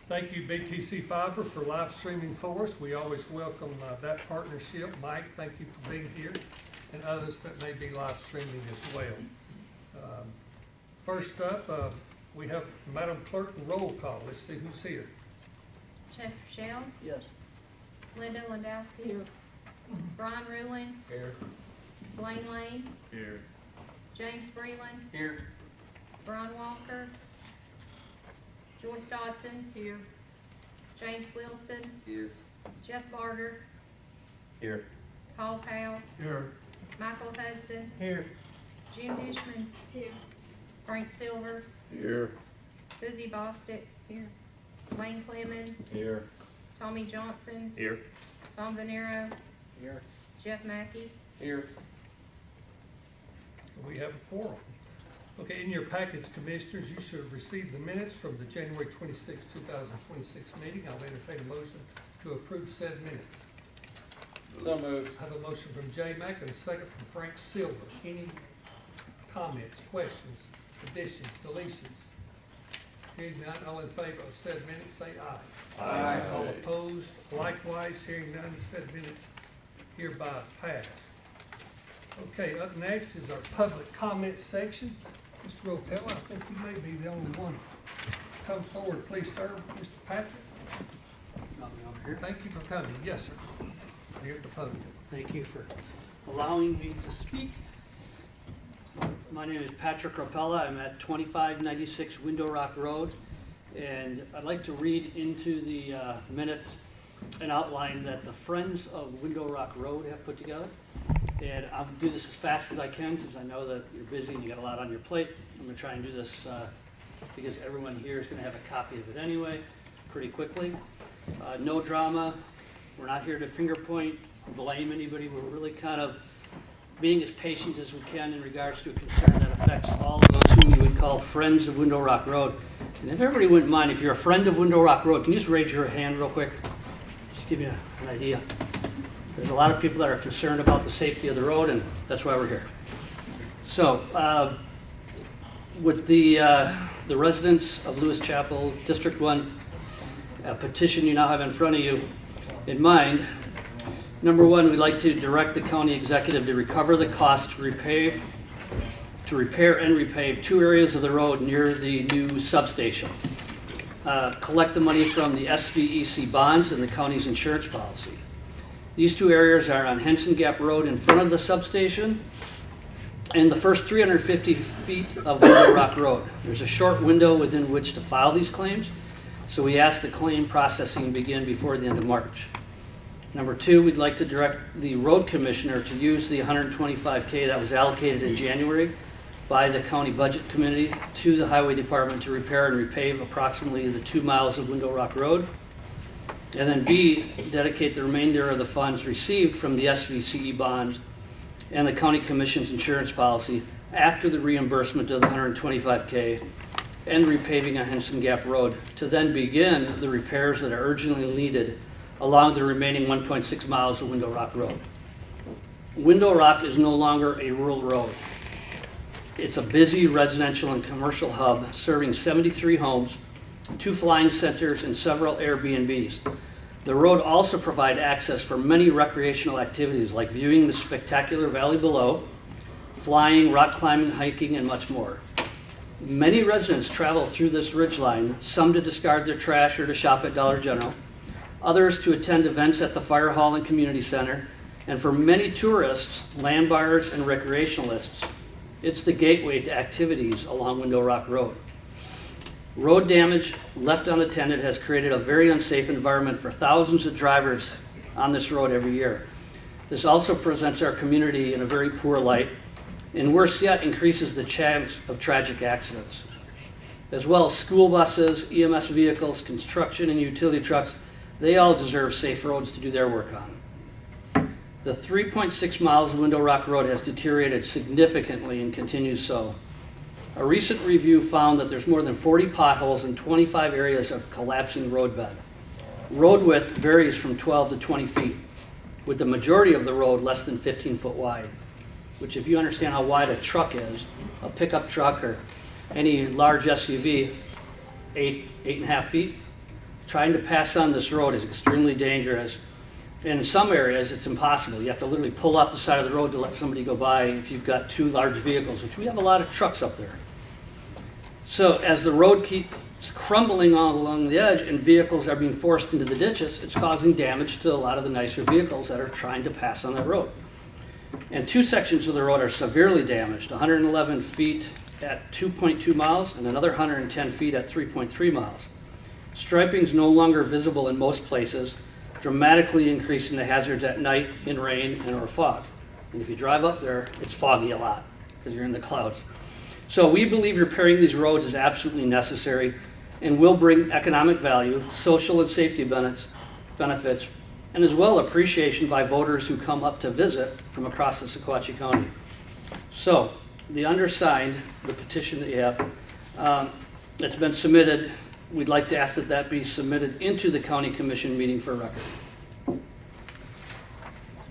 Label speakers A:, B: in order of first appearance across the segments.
A: Thank you, BTC Fiber, for live streaming for us. We always welcome that partnership. Mike, thank you for being here, and others that may be live streaming as well. First up, we have Madam Clerk, roll call. Let's see who's here.
B: Chester Shell.
C: Yes.
B: Linda Landowski. Here. Brian Ruling.
A: Here.
B: Blaine Lane.
A: Here.
B: James Freeland.
C: Here.
B: Brian Walker. Joyce Dodson. Here. James Wilson.
C: Here.
B: Jeff Barger.
C: Here.
B: Paul Powell.
A: Here.
B: Michael Hudson.
A: Here.
B: Jim Dishman. Here. Frank Silver.
C: Here.
B: Susie Bostick. Here. Lane Clemens.
C: Here.
B: Tommy Johnson.
A: Here.
B: Tom Venero.
C: Here.
B: Jeff Mackey.
C: Here.
A: We have a quorum. Okay, in your packets, Commissioners, you should have received the minutes from the January 26, 2026 meeting. I'll entertain a motion to approve said minutes.
C: So moved.
A: I have a motion from J. Mack and a second from Frank Silver. Any comments, questions, additions, deletions? Hearing none, all in favor of said minutes, say aye.
C: Aye.
A: All opposed, likewise. Hearing none, said minutes hereby pass. Okay, up next is our public comment section. Mr. Rotella, I think you may be the only one. Come forward, please, sir. Mr. Patrick,
D: Got me over here.
A: thank you for coming. Yes, sir. Here at the podium.
D: Thank you for allowing me to speak. So, my name is Patrick Rapella. I'm at 2596 Window Rock Road, and I'd like to read into the minutes an outline that the Friends of Window Rock Road have put together. And I'll do this as fast as I can, since I know that you're busy and you got a lot on your plate. I'm going to try and do this because everyone here is going to have a copy of it anyway, pretty quickly. No drama. We're not here to finger point or blame anybody. We're really kind of being as patient as we can in regards to a concern that affects all of those whom you would call friends of Window Rock Road. And if everybody wouldn't mind, if you're a friend of Window Rock Road, can you just raise your hand real quick? Just give you an idea. There's a lot of people that are concerned about the safety of the road, and that's why we're here. So, with the residents of Lewis Chapel, District 1 petition you now have in front of you in mind, number one, we'd like to direct the county executive to recover the cost to repair and repave 2 areas of the road near the new substation. Collect the money from the SVEC bonds and the county's insurance policy. These 2 areas are on Henson Gap Road in front of the substation and the first 350 feet of Window Rock Road. There's a short window within which to file these claims, so we ask the claim processing begin before the end of March. Number 2, we'd like to direct the road commissioner to use the $125K that was allocated in January by the county budget committee to the highway department to repair and repave approximately the 2 miles of Window Rock Road. And then B, dedicate the remainder of the funds received from the SVCE bonds and the county commission's insurance policy after the reimbursement of the $125K and repaving of Henson Gap Road to then begin the repairs that are urgently needed along the remaining 1.6 miles of Window Rock Road. Window Rock is no longer a rural road. It's a busy residential and commercial hub serving 73 homes, 2 flying centers, and several Airbnbs. The road also provides access for many recreational activities like viewing the spectacular valley below, flying, rock climbing, hiking, and much more. Many residents travel through this ridgeline, some to discard their trash or to shop at Dollar General, others to attend events at the fire hall and community center, and for many tourists, land buyers, and recreationalists, it's the gateway to activities along Window Rock Road. Road damage left unattended has created a very unsafe environment for thousands of drivers on this road every year. This also presents our community in a very poor light, and worse yet, increases the chance of tragic accidents. As well as school buses, EMS vehicles, construction, and utility trucks, they all deserve safe roads to do their work on. The 3.6 miles of Window Rock Road has deteriorated significantly and continues so. A recent review found that there's more than 40 potholes and 25 areas of collapsing roadbed. Road width varies from 12 to 20 feet, with the majority of the road less than 15 foot wide, which if you understand how wide a truck is, a pickup truck or any large SUV, 8.5 feet, trying to pass on this road is extremely dangerous. In some areas, it's impossible. You have to literally pull off the side of the road to let somebody go by if you've got two large vehicles, which we have a lot of trucks up there. So as the road keeps crumbling all along the edge and vehicles are being forced into the ditches, it's causing damage to a lot of the nicer vehicles that are trying to pass on that road. And two sections of the road are severely damaged, 111 feet at 2.2 miles and another 110 feet at 3.3 miles. Striping is no longer visible in most places, dramatically increasing the hazards at night in rain and or fog. And if you drive up there, it's foggy a lot because you're in the clouds. So we believe repairing these roads is absolutely necessary and will bring economic value, social and safety benefits, and as well appreciation by voters who come up to visit from across the Sequatchie County. So the undersigned, the petition that you have, that's been submitted, we'd like to ask that that be submitted into the county commission meeting for record.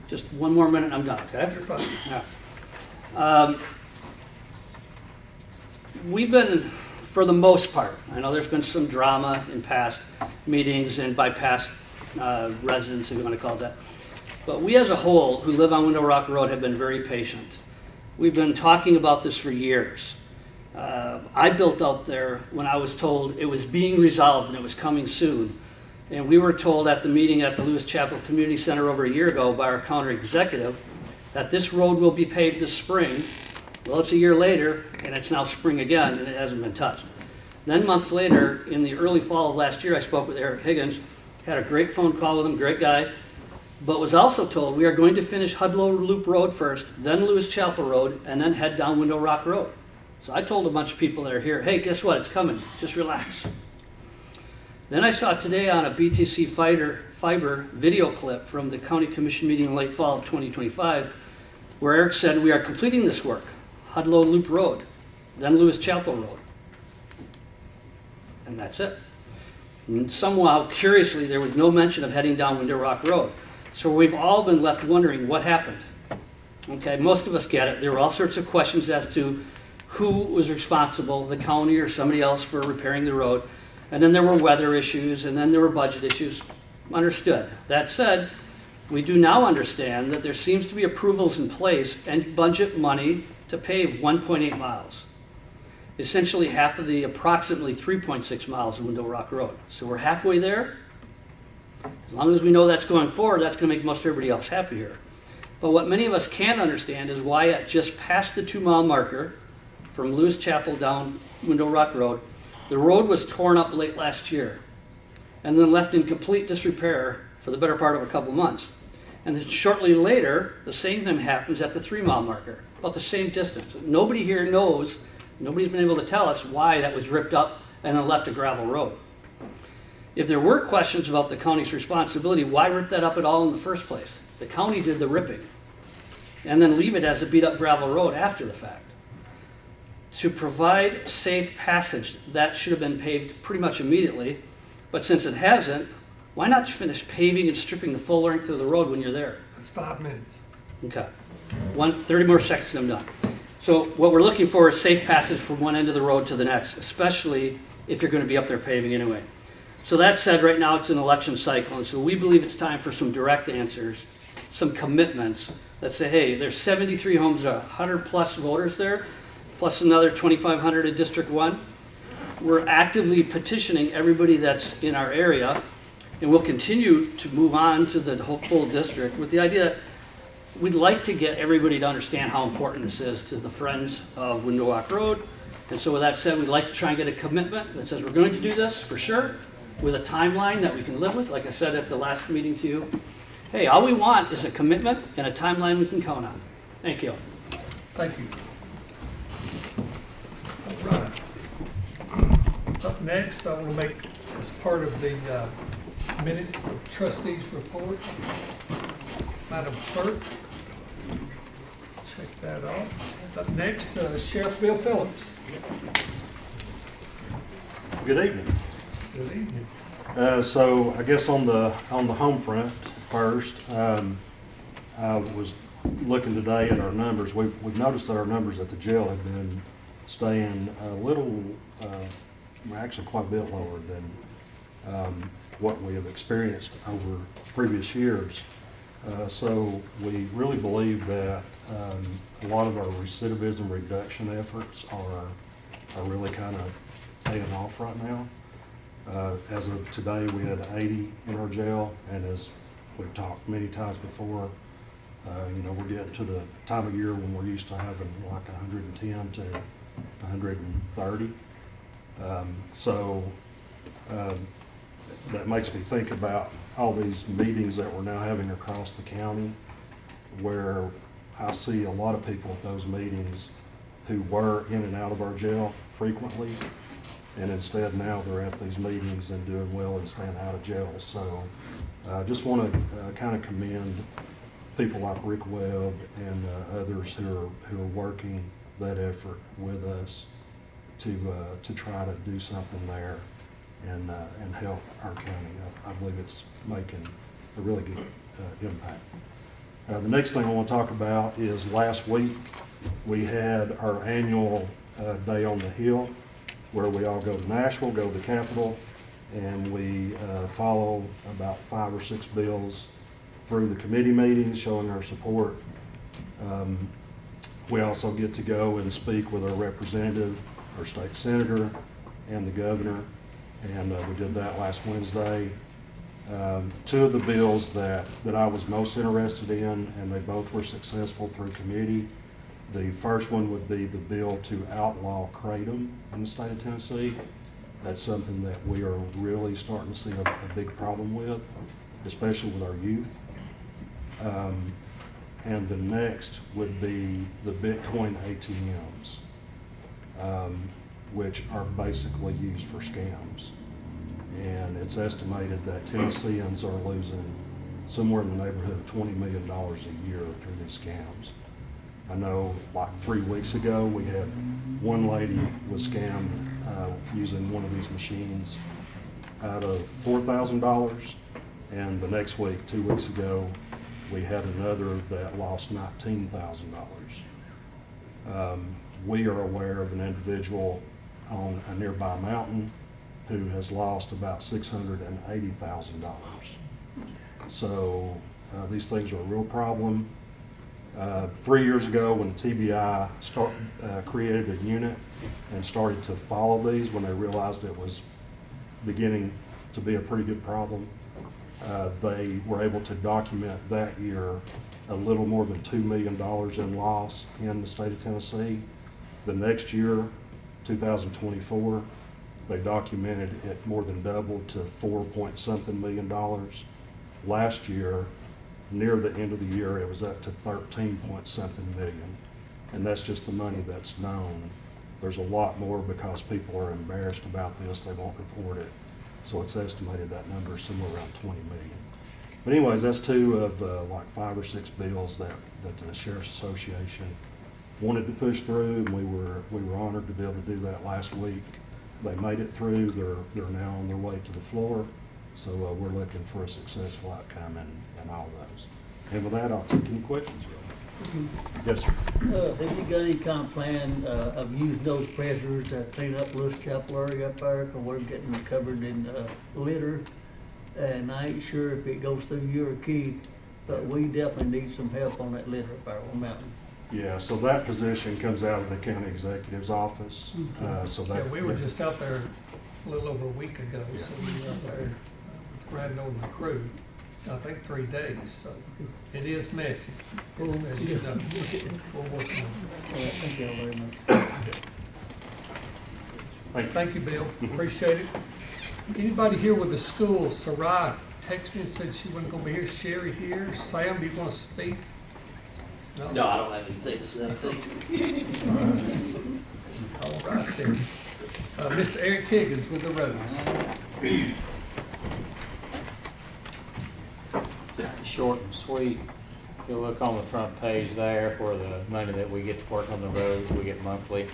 D: Just one more minute, I'm done, okay?
A: You're fine.
D: Yeah. We've been, for the most part, I know there's been some drama in past meetings and by past residents, if you want to call it that, but we as a whole who live on Window Rock Road have been very patient. We've been talking about this for years. I built out there when I was told it was being resolved and it was coming soon. And we were told at the meeting at the Lewis Chapel Community Center over a year ago by our county executive that this road will be paved this spring. Well, it's a year later and it's now spring again and it hasn't been touched. Then months later, in the early fall of last year, I spoke with Eric Higgins, had a great phone call with him, great guy, but was also told we are going to finish Hudlow Loop Road first, then Lewis Chapel Road, and then head down Window Rock Road. So I told a bunch of people that are here, hey, guess what, it's coming, just relax. Then I saw today on a BTC Fiber video clip from the County Commission meeting in late fall of 2025, where Eric said we are completing this work, Hudlow Loop Road, then Lewis Chapel Road. And that's it. And somehow, curiously, there was no mention of heading down Window Rock Road. So we've all been left wondering what happened. Okay, most of us get it. There were all sorts of questions as to who was responsible, the county or somebody else, for repairing the road. And then there were weather issues, and then there were budget issues. Understood. That said, we do now understand that there seems to be approvals in place and budget money to pave 1.8 miles. Essentially half of the approximately 3.6 miles of Window Rock Road. So we're halfway there. As long as we know that's going forward, that's going to make most everybody else happy here. But what many of us can't understand is why at just past the 2-mile marker from Lewis Chapel down Window Rock Road, the road was torn up late last year and then left in complete disrepair for the better part of a couple months. And then shortly later, the same thing happens at the 3-mile marker, about the same distance. Nobody here knows, nobody's been able to tell us why that was ripped up and then left a gravel road. If there were questions about the county's responsibility, why rip that up at all in the first place? The county did the ripping and then leave it as a beat up gravel road after the fact. To provide safe passage, that should have been paved pretty much immediately, but since it hasn't, why not finish paving and stripping the full length of the road when you're there?
A: It's 5 minutes.
D: Okay, 30 more seconds and I'm done. So what we're looking for is safe passage from one end of the road to the next, especially if you're going to be up there paving anyway. So that said, right now it's an election cycle, and so we believe it's time for some direct answers, some commitments that say, hey, there's 73 homes, 100 plus voters there, plus another 2,500 in District 1. We're actively petitioning everybody that's in our area, and we'll continue to move on to the whole full district with the idea that we'd like to get everybody to understand how important this is to the friends of Window Rock Road. And so with that said, we'd like to try and get a commitment that says we're going to do this for sure, with a timeline that we can live with, like I said at the last meeting to you. Hey, all we want is a commitment and a timeline we can count on. Thank you.
A: Thank you. All right. Up next, I want to make, as part of the minutes, the trustees' report. Madam Clerk, check that off. Up next, Sheriff Bill Phillips.
E: Good evening.
A: Good evening.
E: So I guess on the home front first, I was looking today at our numbers. We've noticed that our numbers at the jail have been staying a little, actually quite a bit lower than what we have experienced over previous years. So we really believe that a lot of our recidivism reduction efforts are really kind of paying off right now. As of today, we had 80 in our jail, and as we've talked many times before, we're getting to the time of year when we're used to having like 110 to 130. That makes me think about all these meetings that we're now having across the county, where I see a lot of people at those meetings who were in and out of our jail frequently, and instead now they're at these meetings and doing well and staying out of jail. So I just want to kind of commend people like Rick Webb and others who are working that effort with us to try to do something there and help our county. I believe it's making a really good impact. The next thing I want to talk about is last week we had our annual Day on the Hill, where we all go to Nashville, go to the Capitol, and we follow about 5 or 6 bills through the committee meetings, showing our support. We also get to go and speak with our representative, our state senator, and the governor, and we did that last Wednesday. 2 of the bills that I was most interested in, and they both were successful through committee. The first one would be the bill to outlaw kratom in the state of Tennessee. That's something that we are really starting to see a big problem with, especially with our youth. And the next would be the Bitcoin ATMs, which are basically used for scams. And it's estimated that Tennesseans are losing somewhere in the neighborhood of $20 million a year through these scams. I know like 3 weeks ago, we had one lady was scammed using one of these machines out of $4,000. And the next week, 2 weeks ago, we had another that lost $19,000. We are aware of an individual on a nearby mountain who has lost about $680,000. So these things are a real problem. 3 years ago, when TBI created a unit and started to follow these, when they realized it was beginning to be a pretty good problem, they were able to document that year a little more than $2 million in loss in the state of Tennessee. The next year, 2024, they documented it more than doubled to $4-point-something million. Last year, near the end of the year, it was up to 13-point-something million. And that's just the money that's known. There's a lot more because people are embarrassed about this. They won't report it. So it's estimated that number is somewhere around 20 million. But anyways, that's 2 of like 5 or 6 bills that the Sheriff's Association wanted to push through, and we were honored to be able to do that last week. They made it through. They're now on their way to the floor. So we're looking for a successful outcome in all of those. And with that, I'll take any questions. Yes, sir.
F: Have you got any kind of plan of using those pressures to clean up Lewis Chapel area up there? Because we're getting covered in litter. And I ain't sure if it goes through you or Keith, but we definitely need some help on that litter up there on Mountain.
E: Yeah, so that position comes out of the county executive's office. So
A: Yeah,
E: that
A: we were just out there a little over a week ago, so we were out there riding on the crew, I think 3 days, so it is messy. As you know, we're working on it.
F: Thank you all very much.
A: Thank you, Bill, appreciate it. Anybody here with the school? Sarai texted me and said she wasn't gonna be here. Sherry here. Sam, do you want to speak?
G: No, I don't have anything to say, thank you.
A: All right then. Mr. Eric Higgins with the roads.
C: Short and sweet. If you look on the front page there for the money that we get to work on the roads, we get monthly.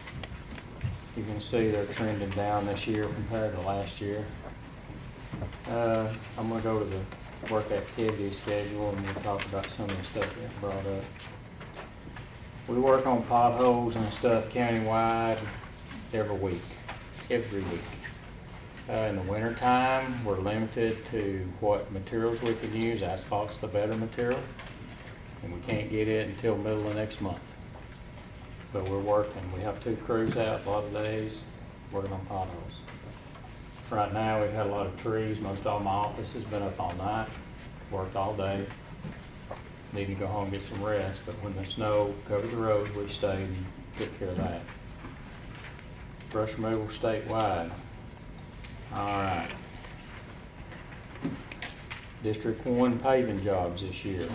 C: You can see they're trending down this year compared to last year. I'm gonna go to the work activity schedule and we'll talk about some of the stuff that brought up. We work on potholes and stuff countywide every week. In the wintertime, we're limited to what materials we can use. Asphalt's the better material, and we can't get it until middle of next month. But we're working. We have 2 crews out a lot of days working on potholes. Right now, we've had a lot of trees. Most all my office has been up all night, worked all day. Need to go home and get some rest, but when the snow covered the road, we stayed and took care of that. Brush removal statewide. All right. District 1 paving jobs this year.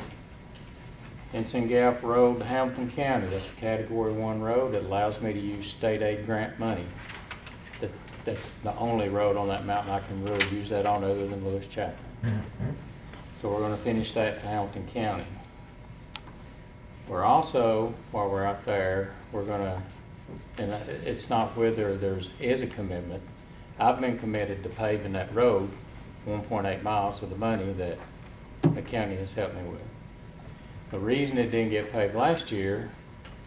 C: Ensign Gap Road to Hamilton County, that's a Category 1 road that allows me to use state aid grant money. That's the only road on that mountain I can really use that on other than Lewis Chapel. So we're going to finish that to Hamilton County. We're also, while we're out there, we're going to, and it's not whether is a commitment, I've been committed to paving that road 1.8 miles with the money that the county has helped me with. The reason it didn't get paved last year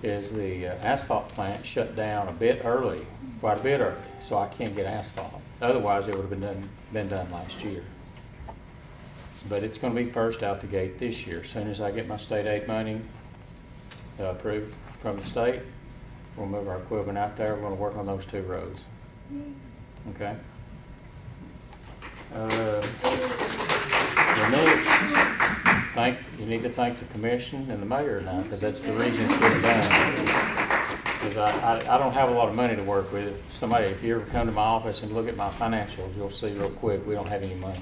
C: is the asphalt plant shut down a bit early, quite a bit early, so I can't get asphalt. Otherwise, it would have been done last year. But it's going to be first out the gate this year. As soon as I get my state aid money approved from the state, we'll move our equipment out there. We're going to work on those 2 roads. Okay? You need to thank the commission and the mayor now, because that's the reason it's getting done. Because I don't have a lot of money to work with. If you ever come to my office and look at my financials, you'll see real quick we don't have any money.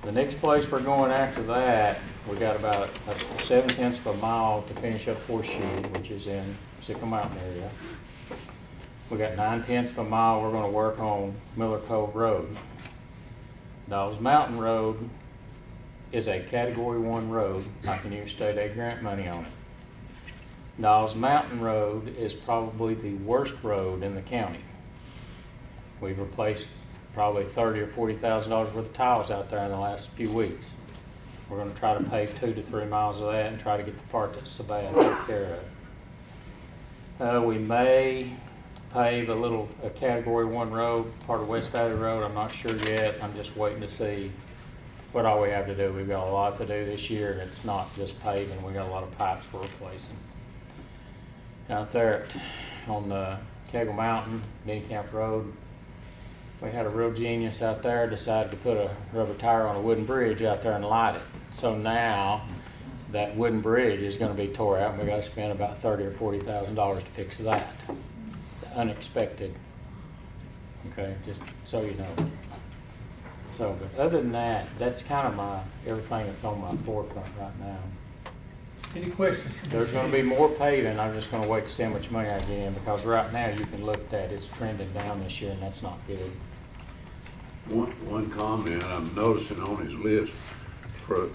C: The next place we're going after that, we got about 7/10 of a mile to finish up Horseshoe, which is in Sickle Mountain area. We got 9/10 of a mile we're going to work on Miller Cove Road. Dawes Mountain Road is a Category 1 road. I can use state aid grant money on it. Dawes Mountain Road is probably the worst road in the county. We've replaced probably $30,000 or $40,000 worth of tiles out there in the last few weeks. We're going to try to pave 2 to 3 miles of that and try to get the part that's so bad taken care of. We may pave a Category 1 road, part of West Valley Road. I'm not sure yet. I'm just waiting to see what all we have to do. We've got a lot to do this year, and it's not just paving. We got a lot of pipes we're replacing. Out there on the Kegel Mountain, Denny Camp Road, we had a real genius out there decided to put a rubber tire on a wooden bridge out there and light it. So now that wooden bridge is going to be tore out, and we got to spend about $30,000 or $40,000 to fix that. Unexpected. Okay, just so you know. So, but other than that, that's kind of everything that's on my forefront right now.
A: Any questions?
C: There's going to be more paving. I'm just going to wait to see how much money I get in, because right now you can look at that, it's trending down this year, and that's not good.
H: One comment I'm noticing on his list, for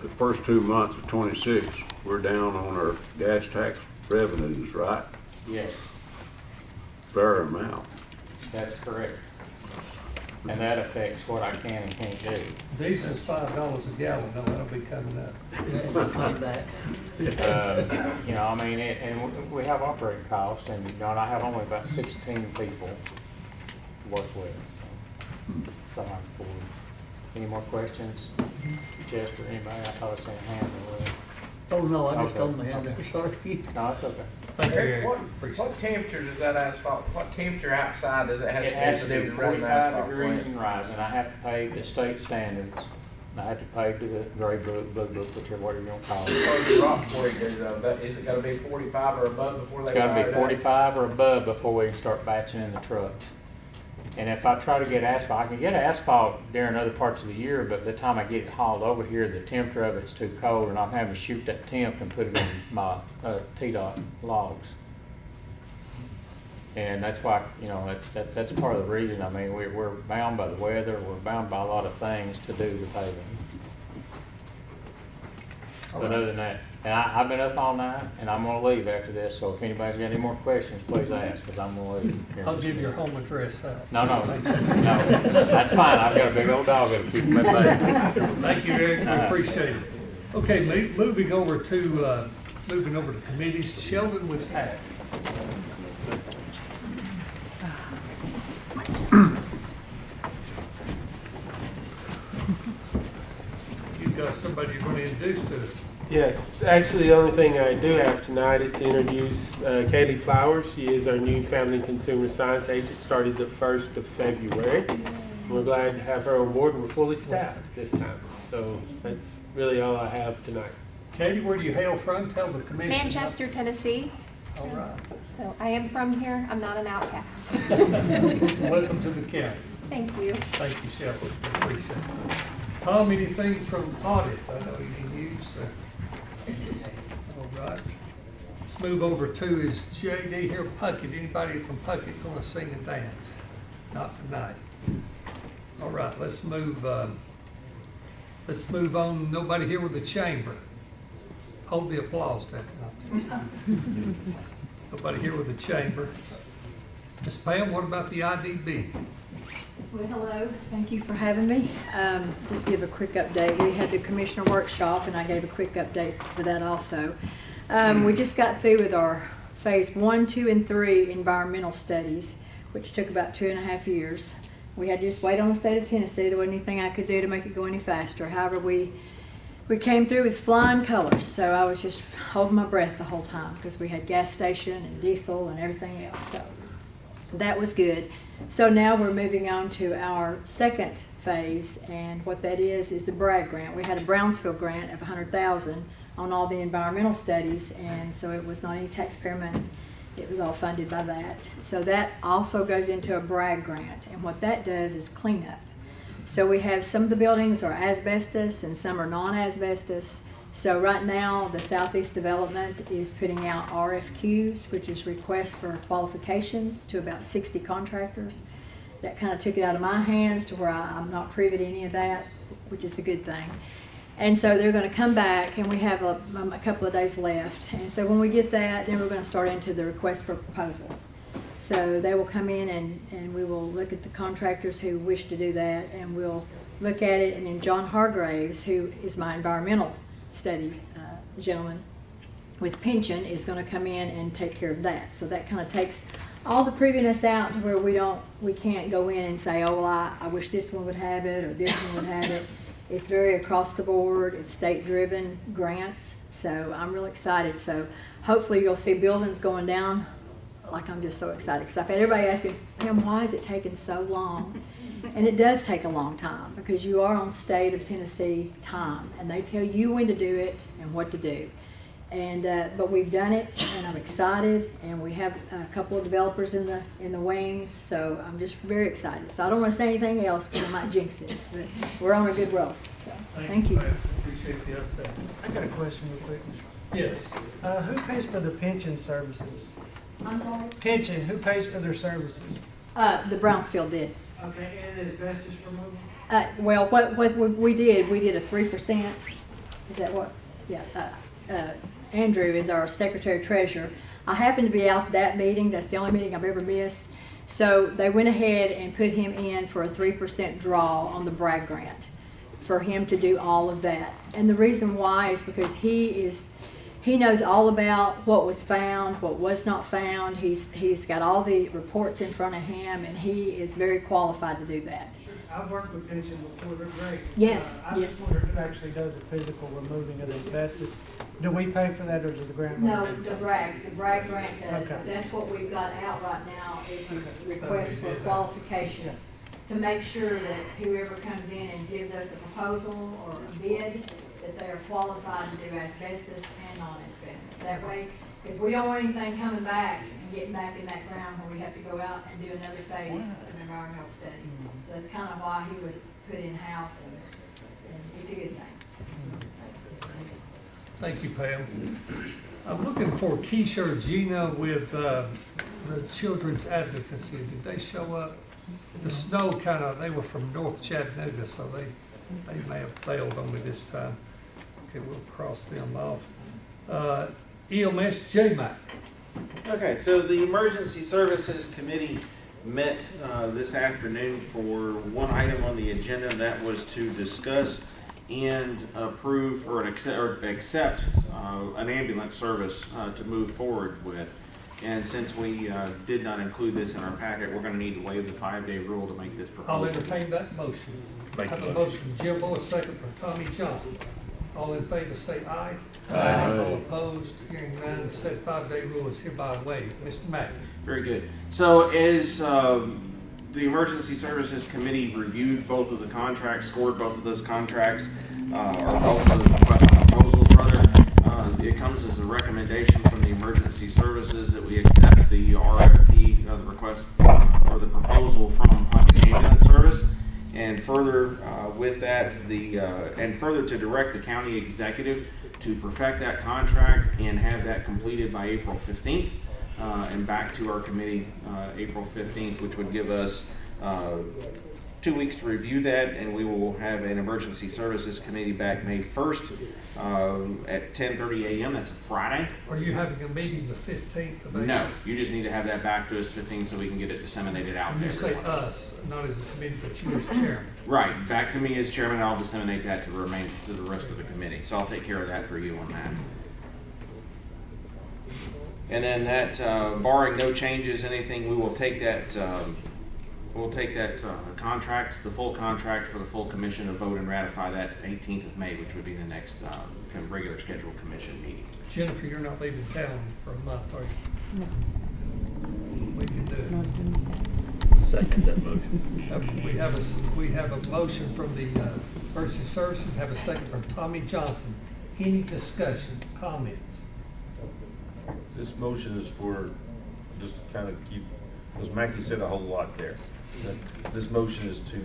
H: the first 2 months of 26, we're down on our gas tax revenues, right?
C: Yes,
H: Fair amount.
C: that's correct. And that affects what I can and can't do.
A: Diesel's $5 a gallon, no, that'll be coming up.
F: Come back.
C: You know, I mean, and we have operating costs, and you know, and I have only about 16 people to work with. So I'm full. Any more questions? Yes, for anybody? I thought I was saying hand.
F: Oh, no, I just
C: Okay.
F: told my hand there, sorry.
C: No, it's okay.
A: Thank you, Eric.
I: What temperature does that asphalt, what temperature outside does it have
C: It has to
I: to
C: be
I: do to run an
C: 45
I: asphalt
C: degrees
I: plant?
C: and rising. I have to pave the state standards. I have to pave to the gray book, blue book, whichever whatever you want to call it.
I: What do rock quarry do though? Is it gotta be 45 or above before they
C: It's gotta
I: fire
C: be
I: it out?
C: 45 or above before we can start batching in the trucks. And if I try to get asphalt, I can get asphalt during other parts of the year, but by the time I get it hauled over here, the temperature of it's too cold, and I'm having to shoot that temp and put it in my T-dot logs. And that's why, you know, that's part of the reason. I mean, we're bound by the weather, we're bound by a lot of things to do the paving. But other than that, and I've been up all night, and I'm gonna leave after this, so if anybody's got any more questions, please ask, because I'm gonna leave. here in
A: I'll
C: just a
A: give your
C: minute.
A: home address out.
C: No, that's fine. I've got a big old dog that'll keep me at bay.
A: Thank you, Eric, we appreciate it. Okay, moving over to committees, Sheldon with Pat. somebody you're going to introduce to us.
J: Yes, actually, the only thing I do have tonight is to introduce Kaylee Flowers. She is our new Family and Consumer Science agent, started the 1st of February. We're glad to have her on board, and we're fully staffed this time. So that's really all I have tonight.
A: Katie, where do you hail from? Tell the commission.
K: Manchester, Tennessee.
A: All right.
K: So I am from here. I'm not an outcast.
A: Welcome to the county.
K: Thank you.
A: Thank you, Shepard. Appreciate it. Tom, anything from audit? I know you can use. All right. Let's move over to is JD here, Puckett. Anybody from Puckett going to sing and dance? Not tonight. All right, let's move on. Nobody here with the chamber. Hold the applause down. Nobody here with the chamber. Ms. Pam, what about the IDB?
L: Well, hello, thank you for having me. Just give a quick update. We had the commissioner workshop and I gave a quick update for that also. We just got through with our phase 1, 2, and 3 environmental studies, which took about 2.5 years. We had to just wait on the state of Tennessee. There wasn't anything I could do to make it go any faster. However, we came through with flying colors, so I was just holding my breath the whole time because we had gas station and diesel and everything else. So that was good. So now we're moving on to our second phase, and what that is the BRAG grant. We had a Brownsville grant of $100,000 on all the environmental studies, and so it was not any taxpayer money. It was all funded by that. So that also goes into a BRAG grant, and what that does is cleanup. So we have some of the buildings are asbestos and some are non-asbestos. So right now, the Southeast Development is putting out RFQs, which is requests for qualifications, to about 60 contractors. That kind of took it out of my hands to where I'm not privy to any of that, which is a good thing. And so they're going to come back, and we have a couple of days left. And so when we get that, then we're going to start into the request for proposals. So they will come in and we will look at the contractors who wish to do that, and we'll look at it. And then John Hargraves, who is my environmental study gentleman with pension, is going to come in and take care of that. So that kind of takes all the previous out to where we can't go in and say, oh, well, I wish this one would have it or this one would have it. It's very across the board. It's state-driven grants. So I'm really excited. So hopefully you'll see buildings going down. Like, I'm just so excited because I've had everybody asking, Pam, why is it taking so long? And it does take a long time because you are on state of Tennessee time, and they tell you when to do it and what to do. And but we've done it, and I'm excited, and we have a couple of developers in the wings, so I'm just very excited. So I don't want to say anything else because I might jinx it, but we're on a good roll. So, thank you.
A: Appreciate the update.
M: I got a question real quick.
A: Yes.
M: Who pays for the pension services?
L: I'm sorry?
M: Pension, who pays for their services?
L: The Brownsville did.
M: Okay, and asbestos removal?
L: Well, what we did a 3%. Is that what? Yeah. Andrew is our secretary treasurer. I happened to be out at that meeting. That's the only meeting I've ever missed. So they went ahead and put him in for a 3% draw on the BRAG grant for him to do all of that. And the reason why is because he knows all about what was found, what was not found. He's got all the reports in front of him, and he is very qualified to do that.
M: I've worked with pension before, they're great.
L: Yes,
M: I
L: yes.
M: just wondered who actually does the physical removing of the asbestos. Do we pay for that, or does the grant?
L: No, the BRAG grant does.
M: Okay.
L: That's what we've got out right now is a request for qualifications to make sure that whoever comes in and gives us a proposal or a bid, that they are qualified to do asbestos and non-asbestos. That way, because we don't want anything coming back and getting back in that ground where we have to go out and do another phase of an environmental study. So that's kind of why he was put in-house, and it's a good thing.
A: Thank you, Pam. I'm looking for Keisha or Gina with the Children's Advocacy. Did they show up? The snow they were from North Chattanooga, so they may have failed on me this time. Okay, we'll cross them off. EMS JMAC.
N: Okay, so the Emergency Services Committee met this afternoon for one item on the agenda, and that was to discuss and approve or accept an ambulance service to move forward with. And since we did not include this in our packet, we're going to need to waive the 5-day rule to make this proposal.
A: I'll entertain that motion. I have a motion, Jim Moore, second for Tommy Johnson. All in favor say aye.
H: Aye.
A: All opposed, hearing none, said 5-day rule is hereby waived. Mr. Mack.
N: Very good. So as the Emergency Services Committee reviewed both of the contracts, scored both of those contracts, or both of the request proposals rather, it comes as a recommendation from the Emergency Services that we accept the RFP, the request or the proposal from Puckett Ambulance Service. And further with that, and further to direct the county executive to perfect that contract and have that completed by April 15th and back to our committee April 15th, which would give us 2 weeks to review that, and we will have an Emergency Services Committee back May 1st at 10:30 a.m. That's a Friday.
A: Are you having a meeting the 15th of April?
N: No, you just need to have that back to us 15th so we can get it disseminated out
A: And
N: to
A: you say
N: everyone.
A: us, not as a committee, but you as chairman.
N: Right, back to me as chairman, and I'll disseminate that to the rest of the committee. So I'll take care of that for you on that. And then that, barring no changes, anything, we will take that, contract, the full contract for the full commission to vote and ratify that 18th of May, which would be the next kind of regular scheduled commission meeting.
A: Jennifer, you're not leaving town for a month, are you?
L: No.
A: We can do it.
F: Second that motion.
A: We have a motion from the Emergency Services, have a second from Tommy Johnson. Any discussion, comments?
O: This motion is for, just kind of keep, because Mackie said a whole lot there. This motion is for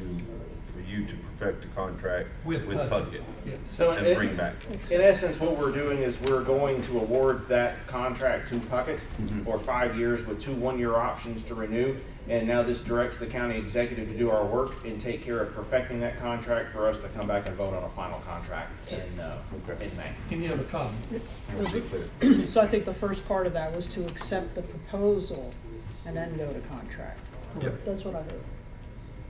O: you to perfect the contract with Puckett
A: Yes.
N: So
O: and bring back.
N: in essence, what we're doing is we're going to award that contract to Puckett for 5 years with 2 one-year options to renew. And now this directs the county executive to do our work and take care of perfecting that contract for us to come back and vote on a final contract in May.
A: Any other comments?
P: So I think the first part of that was to accept the proposal and then go to contract.
A: Yep.
P: That's what I heard.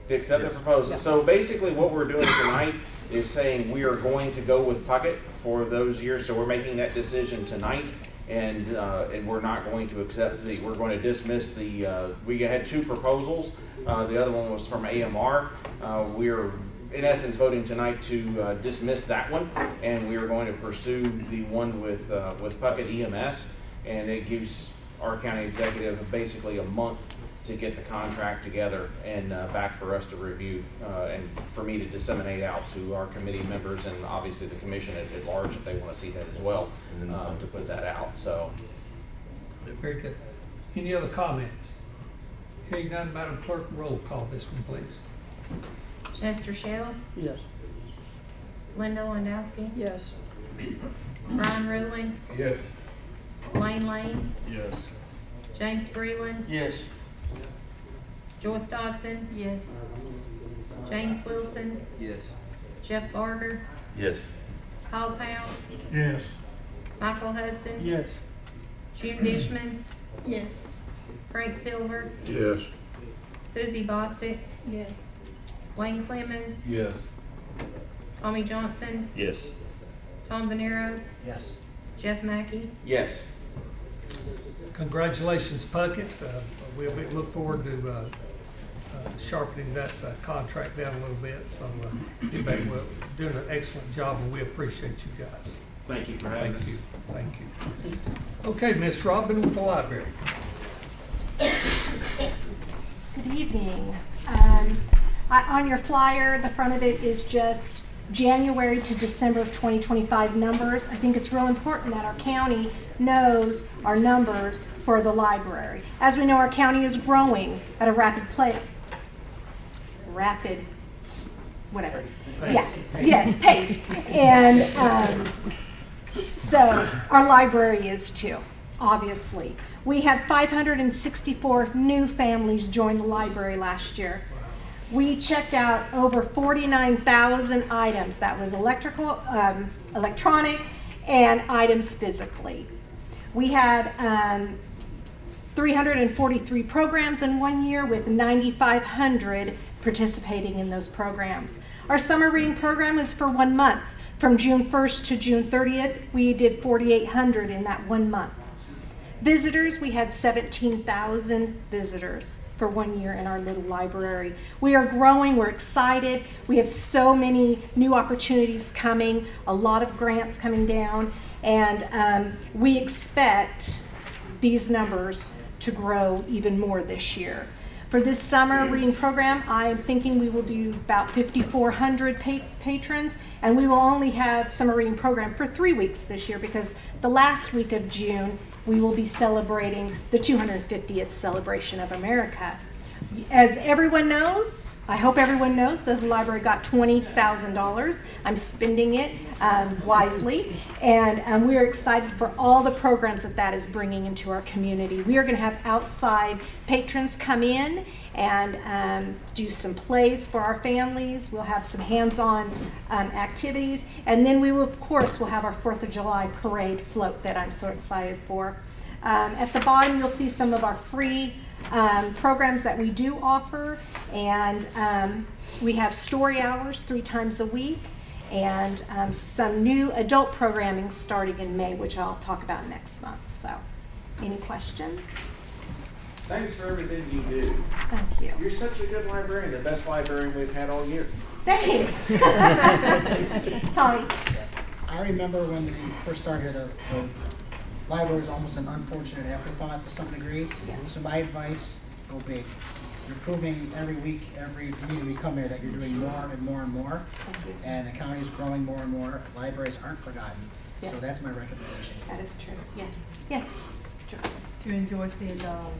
N: To accept the proposal.
P: Yeah.
N: So basically what we're doing tonight is saying we are going to go with Puckett for those years. So we're making that decision tonight. And we're not going to accept we're going to dismiss we had 2 proposals. The other one was from AMR. We're in essence voting tonight to dismiss that one, and we are going to pursue the one with Puckett EMS, and it gives our county executive basically a month to get the contract together and back for us to review and for me to disseminate out to our committee members and obviously the commission at large if they want to see that as well, to put that out. So,
A: Very good. Any other comments? Hearing none, Madam Clerk, roll call this one, please.
B: Chester Shell,
F: Yes.
B: Linda Landowski,
P: Yes.
B: Brian Ruling,
O: Yes.
B: Lane Lane,
O: Yes.
B: James Breland,
F: Yes.
B: Joyce Dodson,
P: Yes.
B: James Wilson,
F: Yes.
B: Jeff Barger,
O: Yes.
B: Paul Powell,
F: Yes.
B: Michael Hudson,
M: Yes.
B: June Dishman,
P: Yes.
B: Frank Silver,
H: Yes.
B: Susie Bostick,
P: Yes.
B: Wayne Clemens,
O: Yes.
B: Tommy Johnson,
O: Yes.
B: Tom Venero,
F: Yes.
B: Jeff Mackey.
N: yes.
A: Congratulations, Puckett. We'll look forward to sharpening that contract down a little bit. So get back. We're doing an excellent job, and we appreciate you guys.
N: Thank you for having
A: Thank you. Thank you. Okay, Miss Robin with the library.
Q: Good evening. On your flyer, the front of it is just January to December of 2025 numbers. I think it's real important that our county knows our numbers for the library. As we know, our county is growing at a rapid pace. And so our library is too, obviously. We had 564 new families join the library last year. We checked out over 49,000 items. That was electronic, and items physically. We had 343 programs in 1 year with 9,500 participating in those programs. Our summer reading program is for 1 month. From June 1st to June 30th, we did 4,800 in that 1 month. Visitors, we had 17,000 visitors for 1 year in our little library. We are growing, we're excited. We have so many new opportunities coming, a lot of grants coming down, and we expect these numbers to grow even more this year. For this summer reading program, I'm thinking we will do about 5,400 patrons, and we will only have summer reading program for 3 weeks this year because the last week of June, we will be celebrating the 250th celebration of America. As everyone knows, I hope everyone knows that the library got $20,000. I'm spending it wisely, and we're excited for all the programs that is bringing into our community. We are going to have outside patrons come in and do some plays for our families. We'll have some hands-on activities, and then we will, of course, we'll have our 4th of July parade float that I'm so excited for. At the bottom, you'll see some of our free programs that we do offer, and we have story hours 3 times a week, and some new adult programming starting in May, which I'll talk about next month. So, any questions?
N: Thanks for everything you do.
Q: Thank you.
N: You're such a good librarian, the best librarian we've had all year.
Q: Thanks. Tommy?
R: I remember when we first started, the library was almost an unfortunate afterthought to some degree.
Q: Yeah.
R: So my advice, go big. You're proving every week, every meeting we come here that you're doing more and more and more. And the county is growing more and more. Libraries aren't forgotten.
Q: Yeah.
R: So that's my recommendation.
Q: That is true. Yes. Yes. Sure.
P: Do you enjoy seeing Dolly?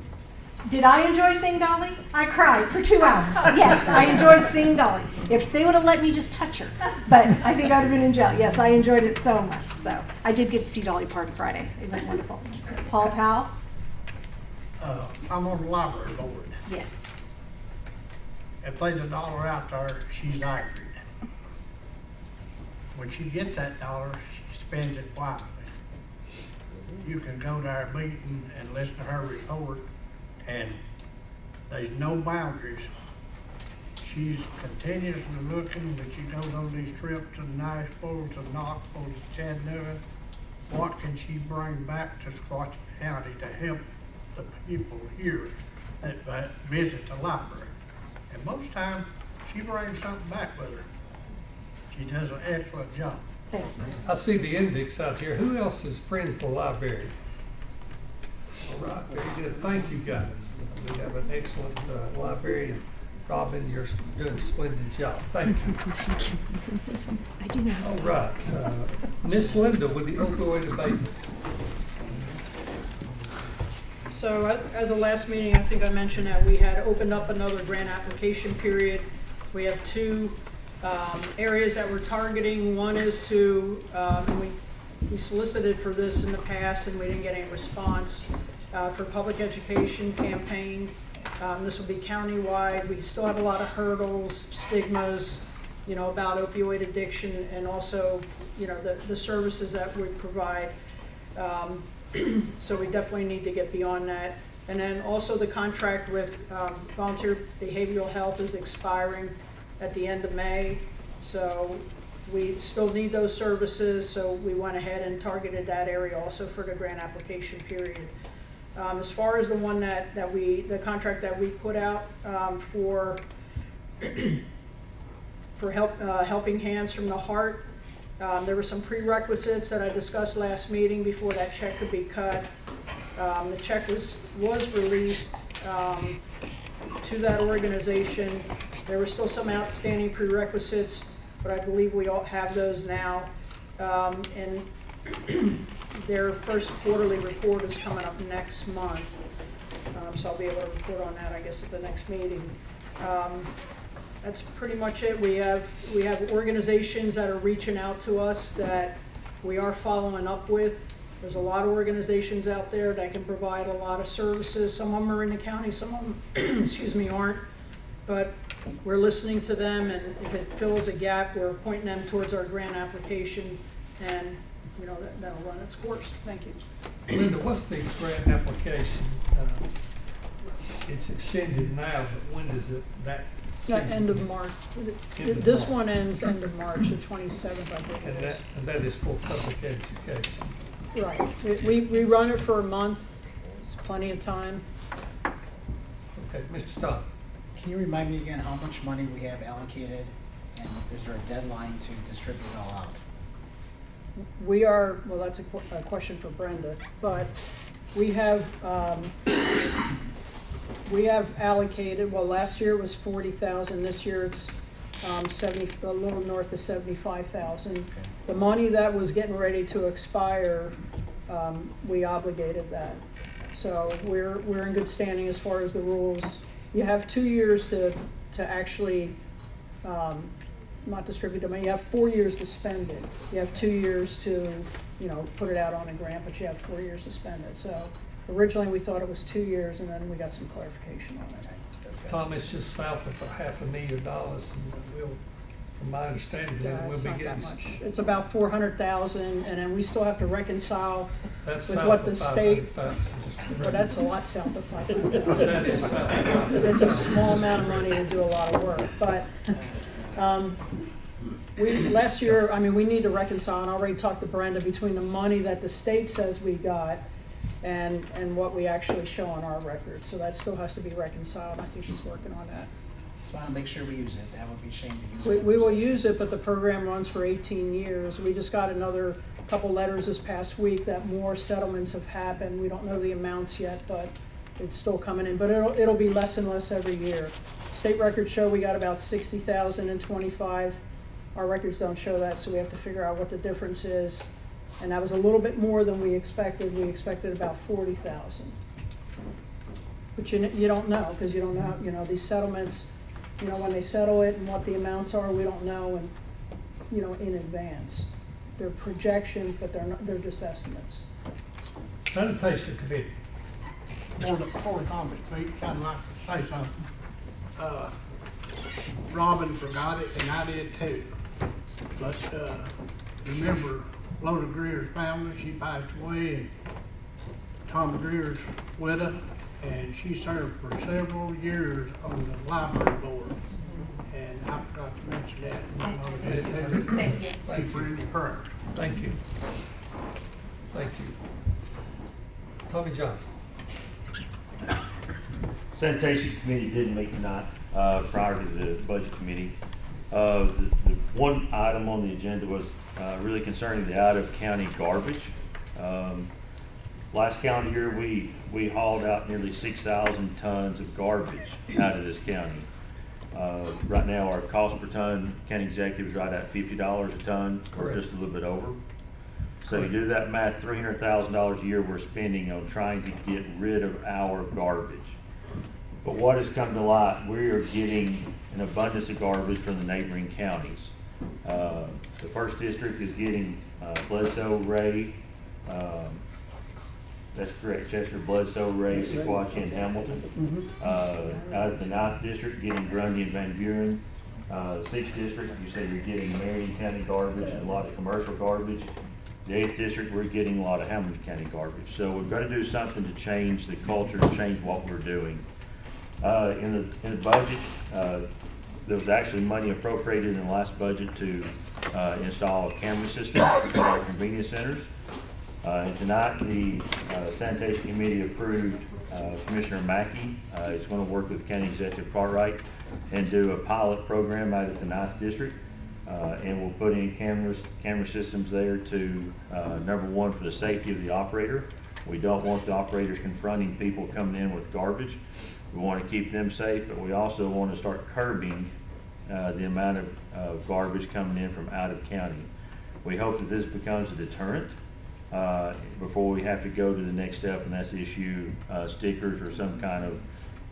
Q: Did I enjoy seeing Dolly? I cried for 2 hours. Yes, I enjoyed seeing Dolly. If they would have let me just touch her, but I think I'd have been in jail. Yes, I enjoyed it so much. So I did get to see Dolly Parton Friday. It was wonderful. Paul Powell?
S: I'm on the library board.
Q: Yes.
S: If there's $1 out there, she's accurate. When she gets that dollar, she spends it wisely. You can go to our meeting and listen to her report, and there's no boundaries. She's continuously looking, but she goes on these trips to Nashville, to Knoxville, to Chattanooga. What can she bring back to Squatch County to help the people here that visit the library? And most times, she brings something back with her. She does an excellent job.
Q: Thank you.
A: I see the index out here. Who else is friends of the library? All right, very good. Thank you, guys. We have an excellent librarian. Robin, you're doing a splendid job. Thank you.
Q: Thank you. I do know.
A: All right. Miss Linda with the opioid abatement.
P: So as of last meeting, I think I mentioned that we had opened up another grant application period. We have 2 areas that we're targeting. One is to, and we solicited for this in the past and we didn't get any response, for public education campaign. This will be countywide. We still have a lot of hurdles, stigmas, about opioid addiction, and also, the services that we provide. So we definitely need to get beyond that. And then also the contract with Volunteer Behavioral Health is expiring at the end of May. So we still need those services, so we went ahead and targeted that area also for the grant application period. As far as the one the contract that we put out for Helping Hands from the Heart, there were some prerequisites that I discussed last meeting before that check could be cut. The check was released to that organization. There were still some outstanding prerequisites, but I believe we all have those now. And their first quarterly report is coming up next month. So I'll be able to report on that, I guess, at the next meeting. That's pretty much it. We have organizations that are reaching out to us that we are following up with. There's a lot of organizations out there that can provide a lot of services. Some of them are in the county, some of them, excuse me, aren't. But we're listening to them, and if it fills a gap, we're pointing them towards our grant application, and that'll run its course. Thank you.
A: Linda, what's the grant application? It's extended now, but when does that?
P: End of March. This one ends end of March, the 27th, I think it is.
A: And that is for public education.
P: Right. We run it for a month, plenty of time.
A: Okay, Mr. Todd.
R: Can you remind me again how much money we have allocated, and is there a deadline to distribute it all out?
P: We are, well, that's a question for Brenda, but we have allocated, well, last year it was 40,000, this year it's a little north of 75,000. The money that was getting ready to expire, we obligated that. So we're in good standing as far as the rules. You have 2 years to actually not distribute the money. You have 4 years to spend it. You have 2 years to, put it out on a grant, but you have 4 years to spend it. So originally we thought it was 2 years, and then we got some clarification on it.
A: Tom, it's just south of $500,000, and we'll, from my understanding, we'll
P: It's
A: be
P: not
A: getting.
P: that much. It's about 400,000, and then we still have to reconcile
A: That's
P: with
A: south
P: what
A: of
P: the state.
A: 500,000.
P: But that's a lot south of
A: That is
P: 500,000.
A: south of 500,000.
P: It's a small amount of money to do a lot of work, but last year, we need to reconcile, and I already talked to Brenda, between the money that the state says we got and what we actually show on our records. So that still has to be reconciled. I think she's working on that.
R: So I want to make sure we use it. That would be a shame to use it.
P: We will use it, but the program runs for 18 years. We just got another couple letters this past week that more settlements have happened. We don't know the amounts yet, but it's still coming in. But it'll be less and less every year. State records show we got about 60,000 in 25. Our records don't show that, so we have to figure out what the difference is. And that was a little bit more than we expected. We expected about 40,000. But you don't know, because you don't know, these settlements, when they settle it and what the amounts are, we don't know, and, in advance. They're projections, but they're just estimates.
A: Sanitation Committee.
S: Before the comment, Pete, kind of like to say something. Robin forgot it, and I did too. But remember Lona Greer's family, she passed away, and Tom Greer's widow, and she served for several years on the library board. And I forgot to mention that.
A: Thank you.
S: Thank you for any prayers.
A: Thank you. Thank you. Tommy Johnson.
T: Sanitation Committee didn't meet tonight prior to the Budget Committee. The one item on the agenda was really concerning the out-of-county garbage. Last calendar year, we hauled out nearly 6,000 tons of garbage out of this county. Right now, our cost per ton, county executive is right at $50 a ton, or just a little bit over. So you do that math, $300,000 a year we're spending on trying to get rid of our garbage. But what has come to light, we are getting an abundance of garbage from the neighboring counties. The first district is getting Bledsoe, Ray, that's correct, Chester, Bledsoe, Ray, Sequatchie, and Hamilton. Out of the 9th district, getting Grundy and Van Buren. The 6th district, you say you're getting Marion County garbage and a lot of commercial garbage. The 8th district, we're getting a lot of Hamilton County garbage. So we've got to do something to change the culture, to change what we're doing. In the budget, there was actually money appropriated in the last budget to install a camera system at our convenience centers. And tonight, the Sanitation Committee approved Commissioner Mackey is going to work with County Executive Cartwright and do a pilot program out at the 9th district. And we'll put in camera systems there to, number one, for the safety of the operator. We don't want the operators confronting people coming in with garbage. We want to keep them safe, but we also want to start curbing the amount of garbage coming in from out of county. We hope that this becomes a deterrent before we have to go to the next step, and that's issue stickers or some kind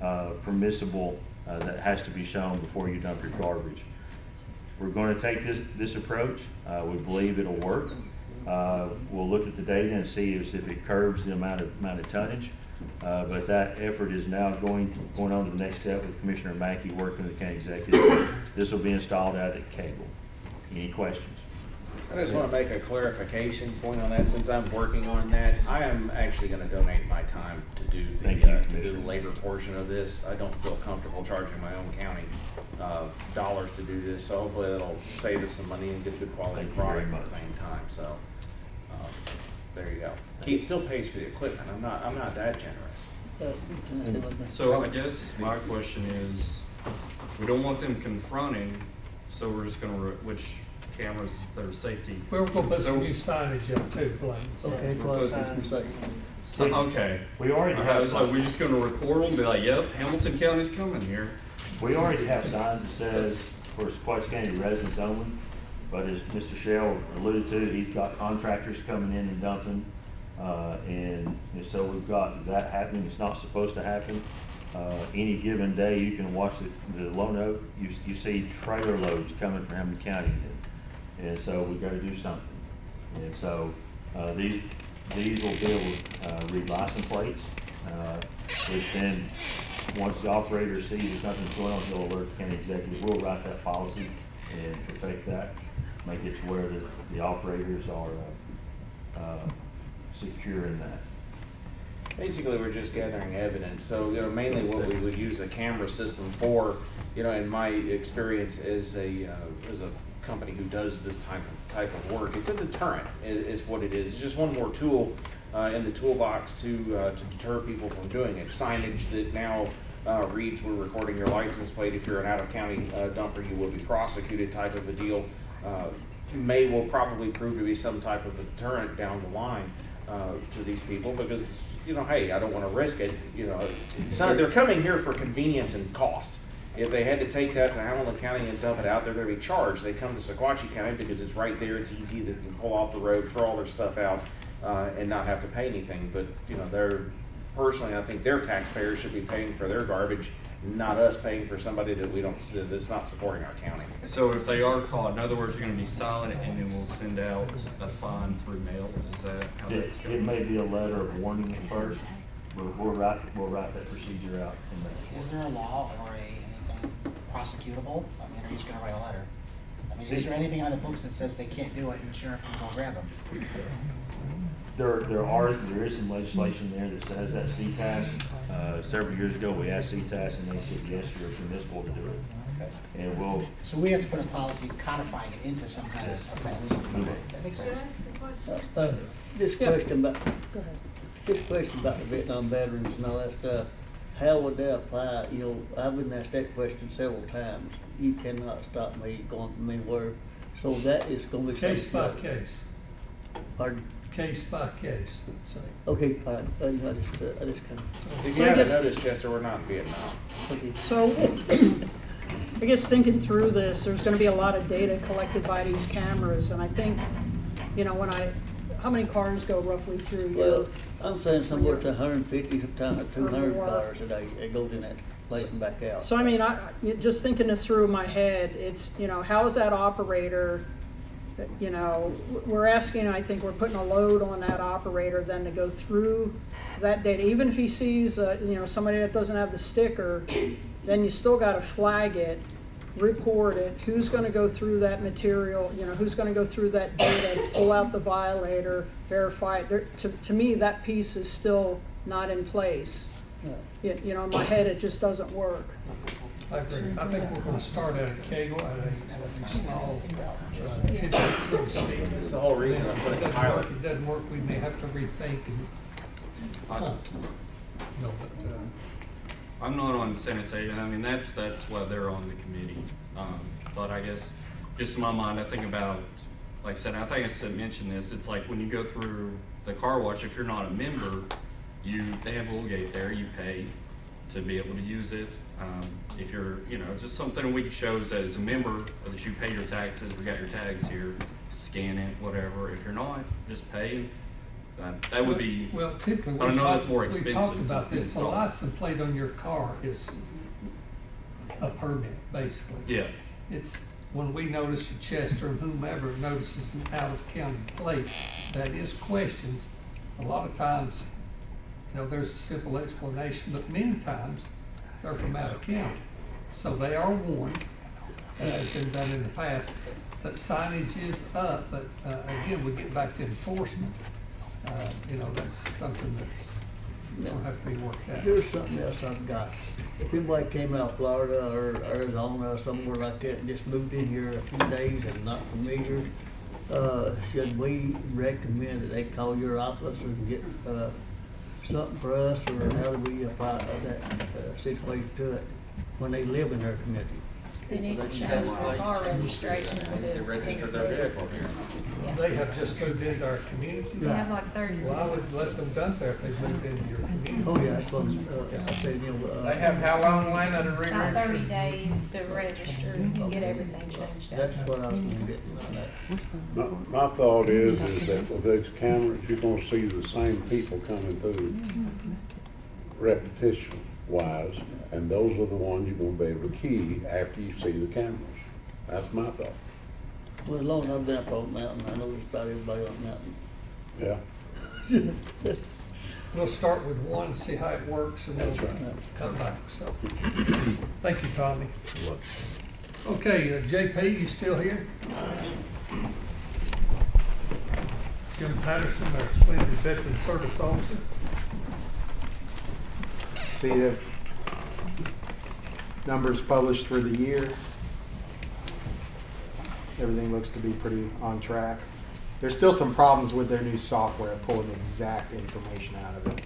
T: of permissible that has to be shown before you dump your garbage. We're going to take this approach. We believe it'll work. We'll look at the data and see if it curbs the amount of tonnage. But that effort is now going on to the next step with Commissioner Mackey working with the county executive. This will be installed out at Cable. Any questions?
N: I just want to make a clarification point on that. Since I'm working on that, I am actually going to donate my time to do the labor portion of this. I don't feel comfortable charging my own county dollars to do this, so hopefully that'll save us some money and get a good quality product at the same time. So there you go. He still pays for the equipment. I'm not that generous.
U: So I guess my question is, we don't want them confronting, so we're just gonna, which cameras that are safety.
A: We're gonna put some new signage up too, Blaine.
F: Okay, well,
U: So, okay.
T: We already have.
U: I was like, we're just gonna record them, be like, yep, Hamilton County's coming here.
T: We already have signs that says for Sequatchie County residents only, but as Mr. Shell alluded to, he's got contractors coming in and dumping. And so we've got that happening. It's not supposed to happen. Any given day, you can watch the Lone Oak, you see trailer loads coming from Hamilton County. And so we've got to do something. And so these will be able to read license plates, which then, once the operator sees that something's going on, he'll alert the county executive. We'll write that policy and perfect that, make it to where the operators are secure in that.
N: Basically, we're just gathering evidence. So, mainly what we would use a camera system for, in my experience as a company who does this type of work, it's a deterrent is what it is. It's just one more tool in the toolbox to deter people from doing it. Signage that now reads, we're recording your license plate. If you're an out-of-county dumper, you will be prosecuted type of a deal. Will probably prove to be some type of a deterrent down the line to these people because, hey, I don't want to risk it. So they're coming here for convenience and cost. If they had to take that to Hamilton County and dump it out, they're going to be charged. They come to Sequatchie County because it's right there, it's easy, they can pull off the road, throw all their stuff out, and not have to pay anything. But, personally, I think their taxpayers should be paying for their garbage, not us paying for somebody that's not supporting our county.
U: So if they are caught, in other words, you're gonna be silent and then we'll send out a fine through mail, is that how that's going?
T: It may be a letter of warning at first, but we'll write that procedure out in that.
R: Is there a law or anything prosecutable? I mean, are you just gonna write a letter? I mean, is there anything on the books that says they can't do it and sheriff can go grab them?
T: There is some legislation there that says that CTAS. Several years ago, we asked CTAS and they said, yes, you're permissible to do it. Okay. And
R: so we have to put a policy codifying it into some kind of offense. That makes sense.
F: This question about the Vietnam veterans and all that stuff, how would that apply? I've been asked that question several times. You cannot stop me going from anywhere. So that is going to be
A: case by case.
F: Pardon?
A: Case by case, let's say.
F: Okay, fine. I just kind of.
N: If you haven't noticed, Chester, we're not in Vietnam.
F: Okay.
P: So, I guess thinking through this, there's going to be a lot of data collected by these cameras, and I think, how many cars go roughly through your?
F: Well, I'm saying somewhere to 150, sometimes 200 cars a day. It goes in that place and back out.
P: So I mean, just thinking this through in my head, it's how is that operator? We're asking, I think we're putting a load on that operator then to go through that data. Even if he sees, somebody that doesn't have the sticker, then you still got to flag it, report it. Who's going to go through that material? Who's going to go through that data, pull out the violator, verify it? To me, that piece is still not in place. In my head, it just doesn't work.
A: I agree. I think we're going to start at a Kegel, at a small tidbit, so to speak.
N: That's the whole reason I'm putting a pilot.
A: If it doesn't work, we may have to rethink and.
U: I'm not on sanitation. I mean, that's why they're on the committee. But I guess, just in my mind, I think about, like I said, I think I mentioned this. It's like when you go through the car wash, if you're not a member, they have a little gate there. You pay to be able to use it. If you're, just something we could show as a member that you pay your taxes, we got your tags here, scan it, whatever. If you're not, just pay. That would be,
A: well, typically,
U: I don't know, that's more expensive.
A: We talked about this. The license plate on your car is a permit, basically.
U: Yeah.
A: It's when we notice in Chester and whomever notices an out-of-county plate, that is questions. A lot of times, there's a simple explanation, but many times they're from out of county. So they are warned, has been done in the past, that signage is up, but again, we get back to enforcement. That's something that's going to have to be worked out.
F: Here's something else I've got. If anybody came out of Florida or Arizona, somewhere like that, and just moved in here a few days and not familiar, should we recommend that they call your office and get something for us, or how do we apply that situation to it when they live in their community?
B: They need to change their car registration to
U: They registered their
B: Tennessee.
U: vehicle here.
A: They have just moved into our community.
B: They have like 30
A: Well, I would let them dump there if they've moved into your community.
F: Oh, yeah, that's what I said, you know.
I: They have how long, Lana, to
B: About
I: re-register?
B: 30 days to register and get everything changed out.
F: That's what I was gonna get at.
H: My thought is that with those cameras, you're gonna see the same people coming through repetition wise, and those are the ones you're gonna be able to key after you see the cameras. That's my thought.
F: Well, as long as I've been up on the mountain, I know just about everybody on the mountain.
H: Yeah.
A: We'll start with one and see how it works, and then come back, so. Thank you, Tommy. Okay, JP, you still here? Jim Patterson, our splendid veteran service officer.
D: See the numbers published for the year. Everything looks to be pretty on track. There's still some problems with their new software, pulling exact information out of it.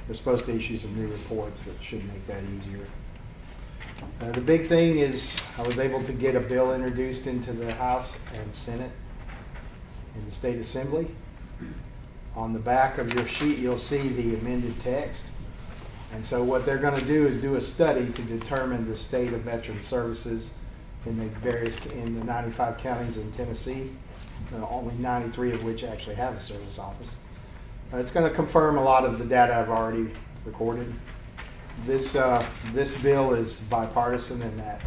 D: They're supposed to issue some new reports that should make that easier. The big thing is I was able to get a bill introduced into the House and Senate in the State Assembly. On the back of your sheet, you'll see the amended text. And so what they're going to do is do a study to determine the state of veteran services in the 95 counties in Tennessee, only 93 of which actually have a service office. It's going to confirm a lot of the data I've already recorded. This bill is bipartisan in that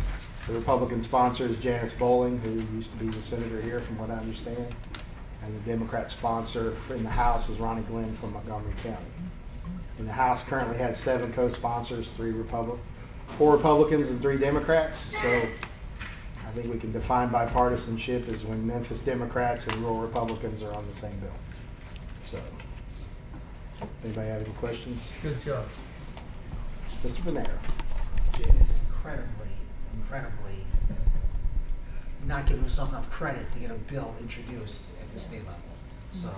D: the Republican sponsor is Janice Bowling, who used to be the senator here from what I understand, and the Democrat sponsor in the House is Ronnie Glenn from Montgomery County. And the House currently has 7 co-sponsors, 4 Republicans and 3 Democrats. So I think we can define bipartisanship as when Memphis Democrats and rural Republicans are on the same bill. So, anybody have any questions?
A: Good job.
D: Mr. Venero.
R: Jim is incredibly not giving himself enough credit to get a bill introduced at the state level. So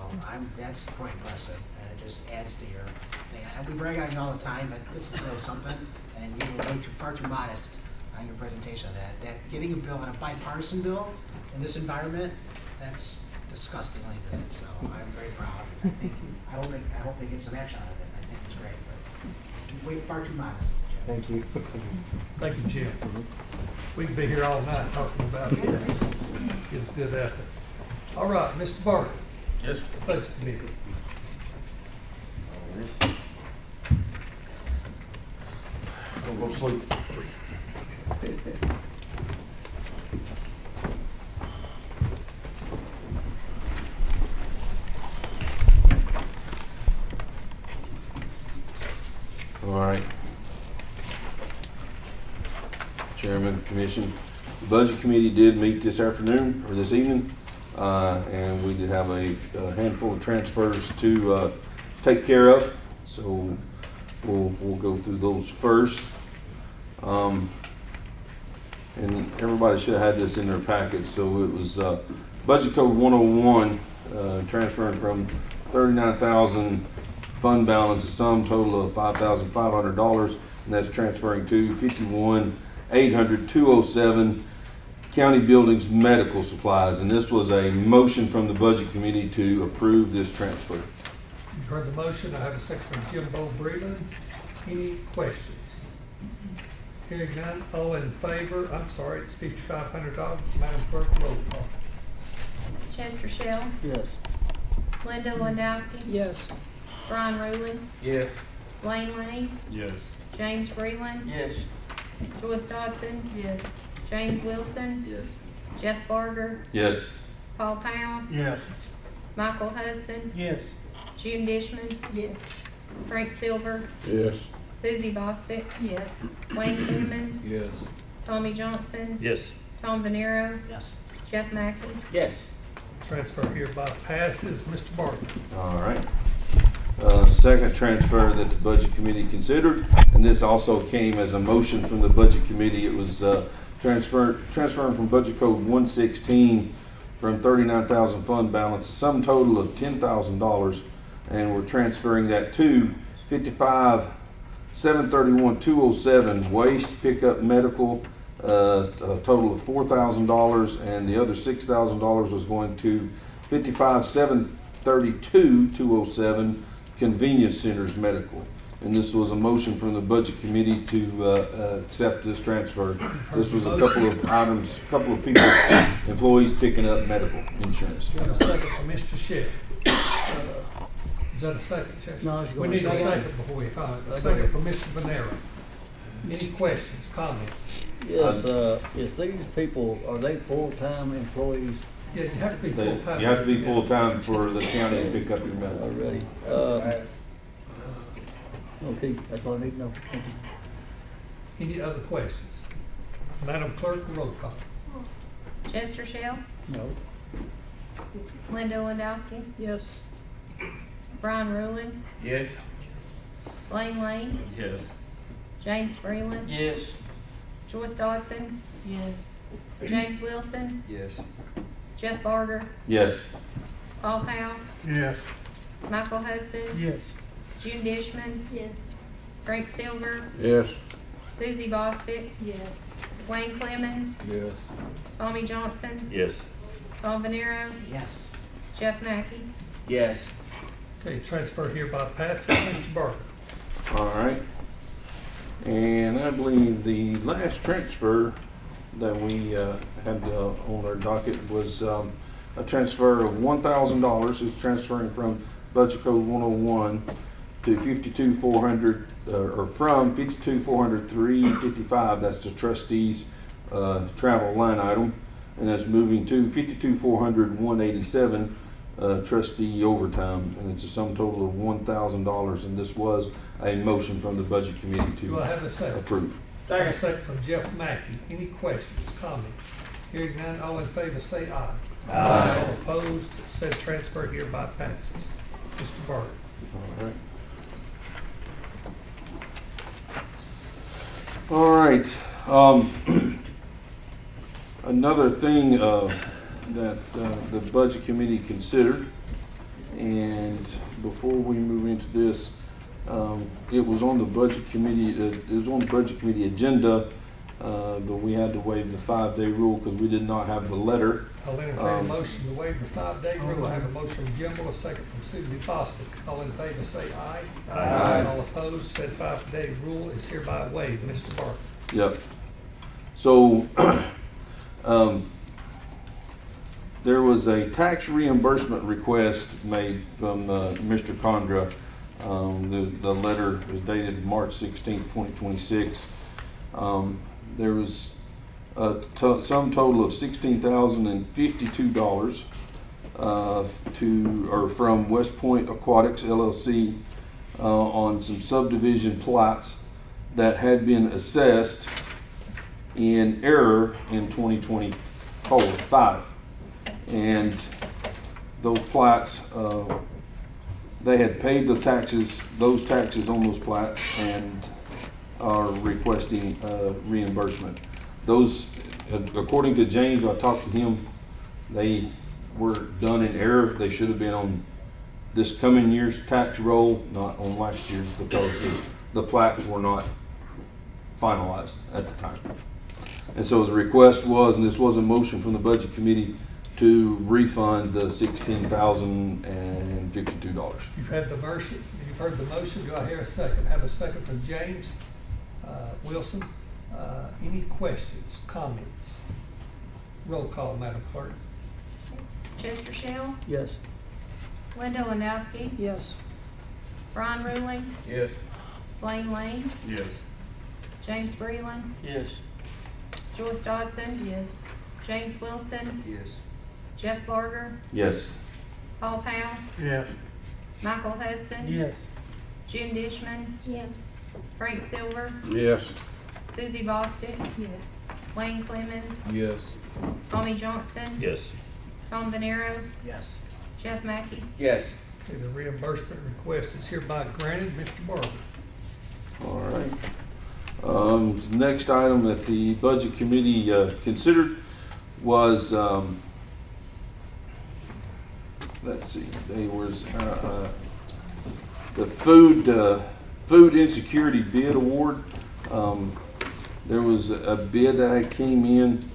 R: that's quite impressive, and it just adds to your thing. And we brag on you all the time, but this is really something, and you were far too modest on your presentation of that. That getting a bill, and a bipartisan bill in this environment, that's disgustingly good. So I'm very proud. I hope they get some action out of it. I think it's great, but way far too modest.
D: Thank you.
A: Thank you, Jim. We could be here all night talking about his good efforts. All right, Mr. Barker.
O: Yes.
A: Budget Committee.
O: Don't go to sleep.
V: All right. Chairman, Commission, the Budget Committee did meet this afternoon, or this evening, and we did have a handful of transfers to take care of. So we'll go through those first. And everybody should have had this in their package. So it was Budget Code 101, transferring from 39,000 fund balance, a sum total of $5,500, and that's transferring to 51,800,207 county buildings medical supplies. And this was a motion from the Budget Committee to approve this transfer.
A: You've heard the motion. I have a second from Jim Breland. Any questions? Hearing none, all in favor, I'm sorry, it's $5,500. Madam Clerk, roll call.
B: Chester Shell,
F: Yes.
B: Linda Landowski,
P: Yes.
B: Brian Rowley,
O: Yes.
B: Wayne Lane,
O: Yes.
B: James Breland,
I: Yes.
B: Joyce Dodson, James Wilson,
I: Yes.
B: Jeff Barger,
V: Yes.
B: Paul Powell,
S: Yes.
B: Michael Hudson,
M: Yes.
B: June Dishman, Frank Silver,
H: Yes.
B: Susie Bostick, Wayne Clemens,
O: Yes.
B: Tommy Johnson,
O: Yes.
B: Tom Venero,
R: Yes.
B: Jeff Mackey.
I: Yes.
A: Transfer hereby passes. Mr. Barker.
V: All right. Second transfer that the Budget Committee considered, and this also came as a motion from the Budget Committee. It was transferring from Budget Code 116 from 39,000 fund balance, a sum total of $10,000, and we're transferring that to 55,731,207 waste pickup medical, a total of $4,000, and the other $6,000 was going to 55,732,207 convenience centers medical. And this was a motion from the budget committee to accept this transfer. This was a couple of items, a couple of people, employees picking up medical insurance.
A: Got a second from Mr. Shea. Is that a second, Chester?
F: No, it's
A: We
F: going
A: need a
F: second.
A: second before we, a second from Mr. Venera. Any questions, comments?
F: Yes, is these people, are they full-time employees?
A: Yeah, you have to be full-time.
V: You have to be full-time for the county to pick up your medical.
F: Already. Okay, that's all I need to know. Thank you.
A: Any other questions? Madam Clerk, roll call.
B: Chester Shell,
F: No.
B: Linda Landowski,
P: Yes.
B: Brian Ruling,
N: Yes.
B: Blaine Lane,
U: Yes.
B: James Freeland,
N: Yes.
B: Joyce Dodson,
Q: Yes.
B: James Wilson,
N: Yes.
B: Jeff Barger,
V: Yes.
B: Paul Powell,
S: Yes.
B: Michael Hudson,
M: Yes.
B: June Dishman,
Q: Yes.
B: Frank Silver,
H: Yes.
B: Susie Bostic,
Q: Yes.
B: Wayne Clemmons,
H: Yes.
B: Tommy Johnson,
T: Yes.
B: Tom Venero,
R: Yes.
B: Jeff Mackey.
N: Yes.
A: Okay, transfer hereby passes. Mr. Barker.
V: All right. And I believe the last transfer that we had on our docket was a transfer of $1,000. It's transferring from Budget Code 101 to 52,400, or from 52,400,355. That's the trustees' travel line item, and that's moving to 52,400,187 trustee overtime, and it's a sum total of $1,000. And this was a motion from the budget committee
A: Do I have
V: to
A: a second?
V: approve.
A: I have a second from Jeff Mackey. Any questions, comments? Hearing none, all in favor say aye. Aye. All opposed, said transfer hereby passes. Mr. Barker.
V: All right. Another thing that the budget committee considered, and before we move into this, it was on the budget committee. It was on the budget committee agenda, but we had to waive the 5-day rule because we did not have the letter.
A: I'll entertain a motion to waive the 5-day rule. I have a motion from Jim Moore, a second from Susie Bostic. All in favor say aye. Aye. All opposed, said 5-day rule is hereby waived. Mr. Barker.
V: Yep. So there was a tax reimbursement request made from Mr. Condra. The letter was dated March 16th, 2026. There was a sum total of $16,052 from West Point Aquatics LLC on some subdivision plots that had been assessed in error in 2025. And those plats, they had paid the taxes, those taxes on those plats, and are requesting reimbursement. Those, according to James, I talked to him, they were done in error. They should have been on this coming year's tax roll, not on last year's, because the plats were not finalized at the time. And so the request was, and this was a motion from the budget committee, to refund the $16,052.
A: You've had the motion. You've heard the motion. Do I hear a second? Have a second from James Wilson. Any questions, comments? Roll call, Madam Clerk.
B: Chester Shell,
F: Yes.
B: Linda Landowski,
P: Yes.
B: Brian Ruling,
N: Yes.
B: Blaine Lane,
U: Yes.
B: James Freeland,
N: Yes.
B: Joyce Dodson,
Q: Yes.
B: James Wilson,
N: Yes.
B: Jeff Barger,
V: Yes.
B: Paul Powell,
S: Yes.
B: Michael Hudson,
M: Yes.
B: June Dishman,
Q: Yes.
B: Frank Silver,
H: Yes.
B: Susie Bostic,
Q: Yes.
B: Wayne Clemmons,
H: Yes.
B: Tommy Johnson,
T: Yes.
B: Tom Venero,
R: Yes.
B: Jeff Mackey.
N: Yes.
A: Okay, the reimbursement request is hereby granted. Mr. Barber.
V: All right. Next item that the budget committee considered was, let's see, there was the food food insecurity bid award. There was a bid that came in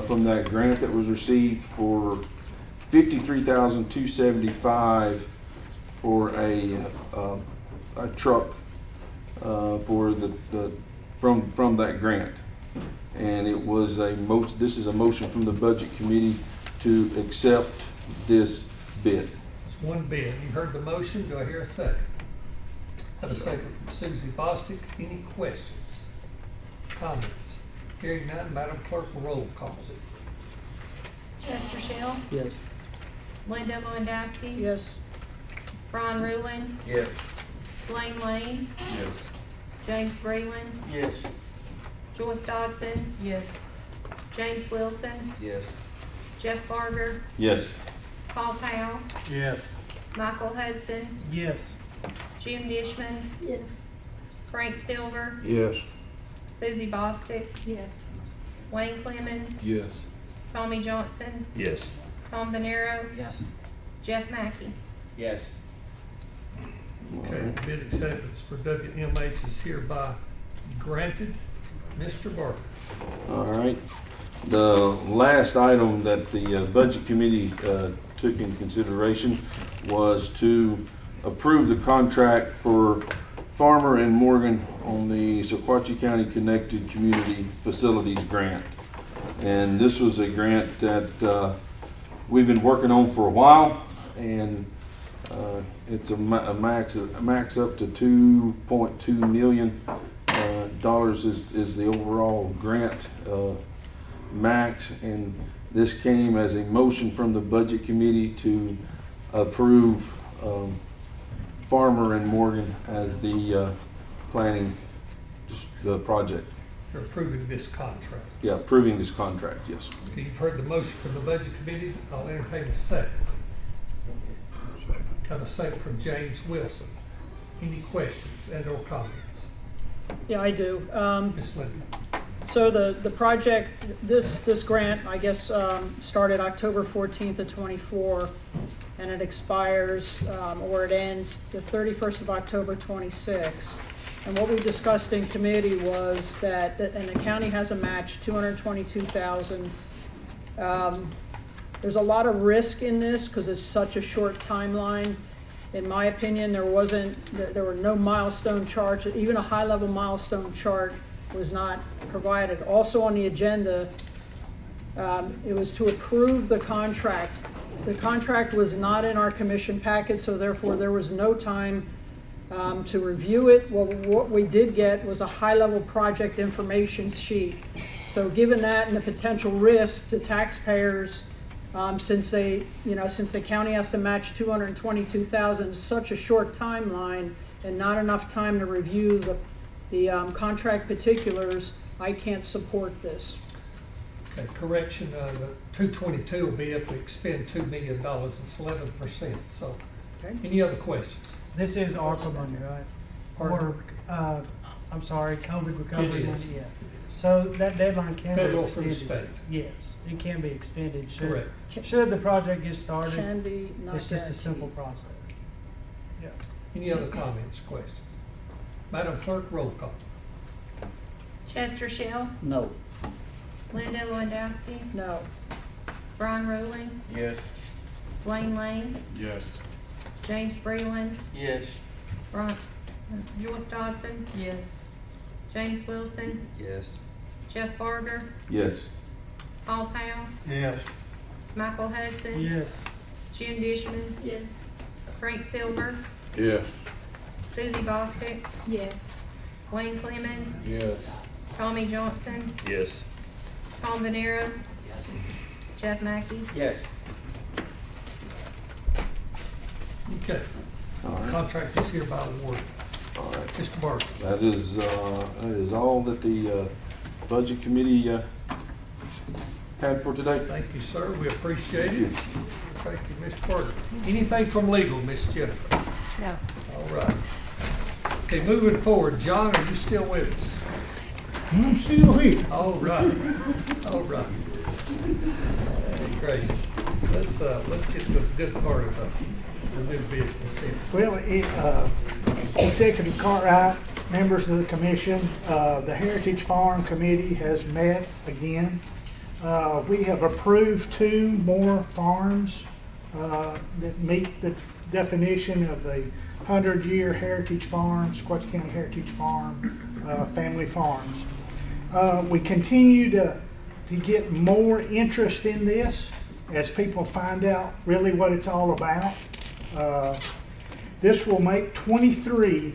V: from that grant that was received for $53,275 for a truck for from that grant. And it was this is a motion from the Budget Committee to accept this bid.
A: It's one bid. You heard the motion. Do I hear a second? Have a second from Susie Bostic. Any questions? Comments? Hearing none, Madam Clerk, roll call.
B: Chester Shell,
F: Yes.
B: Linda Lewandowski.
P: Yes.
B: Ron Ruling,
O: Yes.
B: Blaine Lane,
O: Yes.
B: James Breland,
O: Yes.
B: Joyce Dodson,
Q: Yes.
B: James Wilson,
O: Yes.
B: Jeff Barger,
V: Yes.
B: Paul Powell,
S: Yes.
B: Michael Hudson,
M: Yes.
B: Jim Dishman,
Q: Yes.
B: Frank Silver,
H: Yes.
B: Susie Bostic,
Q: Yes.
B: Wayne Clemmons,
O: Yes.
B: Tommy Johnson,
T: Yes.
B: Tom Venero,
R: Yes.
B: Jeff Mackey.
N: Yes.
A: Okay, bid acceptance for WMH is hereby granted. Mr. Barker.
V: All right. The last item that the Budget Committee took into consideration was to approve the contract for Farmer and Morgan on the Sequatchie County Connected Community Facilities Grant. And this was a grant that we've been working on for a while, and it's a max up to $2.2 million is the overall grant max, and this came as a motion from the Budget Committee to approve Farmer and Morgan as the planning the project.
A: You're approving this contract.
V: Yeah, approving this contract, yes.
A: Okay, you've heard the motion from the Budget Committee. I'll entertain a second. Have a second from James Wilson. Any questions and or comments?
P: Yeah, I do.
A: Ms. Linda.
P: So the project, this grant, I guess, started October 14th of '24, and it expires, or it ends the 31st of October '26. And what we discussed in committee was that, and the county has a match, $222,000. There's a lot of risk in this because it's such a short timeline. In my opinion, there were no milestone charts. Even a high-level milestone chart was not provided. Also on the agenda, it was to approve the contract. The contract was not in our commission packet, so therefore there was no time to review it. Well, what we did get was a high-level project information sheet. So given that and the potential risk to taxpayers, since the county has to match $222,000, such a short timeline and not enough time to review the contract particulars, I can't support this.
A: Okay, correction, the 222 will be if we expend $2 million. It's 11%. So,
P: Okay.
A: Any other questions?
M: This is ARPA money, right? Or, I'm sorry, COVID recovery
A: It
M: money,
A: is.
M: yeah. So that deadline can be
A: Federal through
M: extended.
A: state.
M: Yes, it can be extended.
A: Correct.
M: Should the project get started.
P: Can be, not
M: It's just a
P: guaranteed.
M: simple process. Yeah.
A: Any other comments, questions? Madam Clerk, roll call.
B: Chester Shell,
F: No.
B: Linda Lewandowski,
P: No.
B: Ron Ruling,
O: Yes.
B: Blaine Lane,
O: Yes.
B: James Breland,
N: Yes.
B: Joyce Dodson,
Q: Yes.
B: James Wilson,
O: Yes.
B: Jeff Barger,
V: Yes.
B: Paul Powell,
S: Yes.
B: Michael Hudson,
M: Yes.
B: Jim Dishman,
Q: Yes.
B: Frank Silver,
H: Yes.
B: Susie Bostic,
Q: Yes.
B: Wayne Clemmons,
O: Yes.
B: Tommy Johnson,
T: Yes.
B: Tom Venero,
R: Yes.
B: Jeff Mackey.
N: Yes.
A: Okay.
V: All right.
A: Contract is hereby awarded.
V: All right.
A: Mr. Barker.
V: That is all that the Budget Committee had for today.
A: Thank you, sir. We appreciate it. Thank you, Mr. Barker. Anything from legal, Miss Jennifer?
Q: No.
A: All right. Okay, moving forward. John, are you still with us?
S: I'm still here.
A: All right. All right. Hey, gracious. Let's get to the good part of the new business here.
M: Well,
E: Executive Cartwright, members of the commission, the Heritage Farm Committee has met again. We have approved 2 more farms that meet the definition of the 100-year Heritage Farm, Sequatchie County Heritage Farm, family farms. We continue to get more interest in this as people find out really what it's all about. This will make 23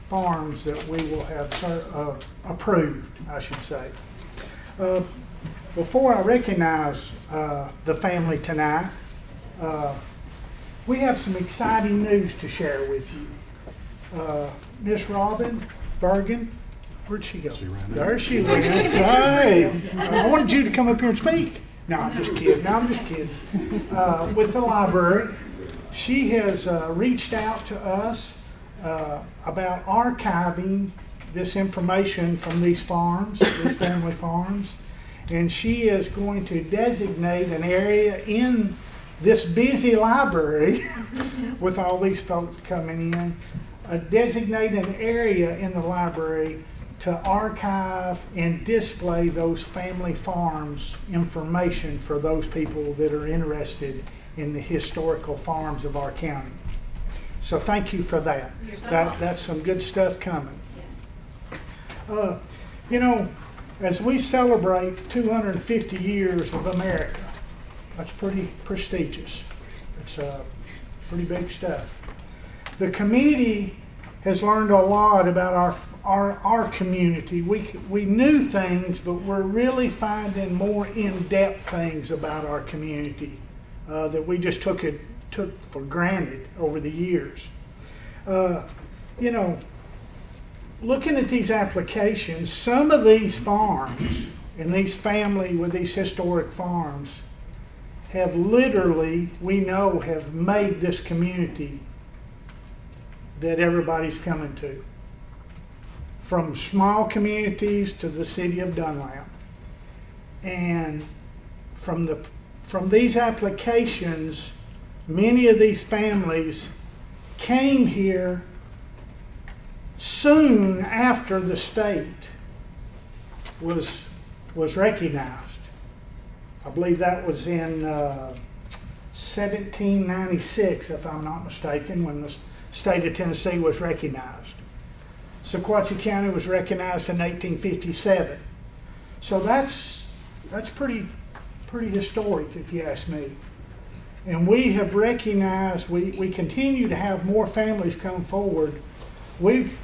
E: farms that we will have approved, I should say. Before I recognize the family tonight, we have some exciting news to share with you. Miss Robin Bergen, where'd she go? There she went. Hey, I wanted you to come up here and speak. No, I'm just kidding. No, I'm just kidding. With the library, she has reached out to us about archiving this information from these farms, these family farms, and she is going to designate an area in this busy library with all these folks coming in, designate an area in the library to archive and display those family farms information for those people that are interested in the historical farms of our county. So thank you for that. That's some good stuff coming. You know, as we celebrate 250 years of America, that's pretty prestigious. It's pretty big stuff. The committee has learned a lot about our community. We knew things, but we're really finding more in-depth things about our community that we just took for granted over the years. You know, looking at these applications, some of these farms and these family with these historic farms have literally, we know, have made this community that everybody's coming to. From small communities to the city of Dunlap. And from these applications, many of these families came here soon after the state was recognized. I believe that was in 1796, if I'm not mistaken, when the state of Tennessee was recognized. Sequatchie County was recognized in 1857. So that's pretty historic, if you ask me. And we have recognized, we continue to have more families come forward. We've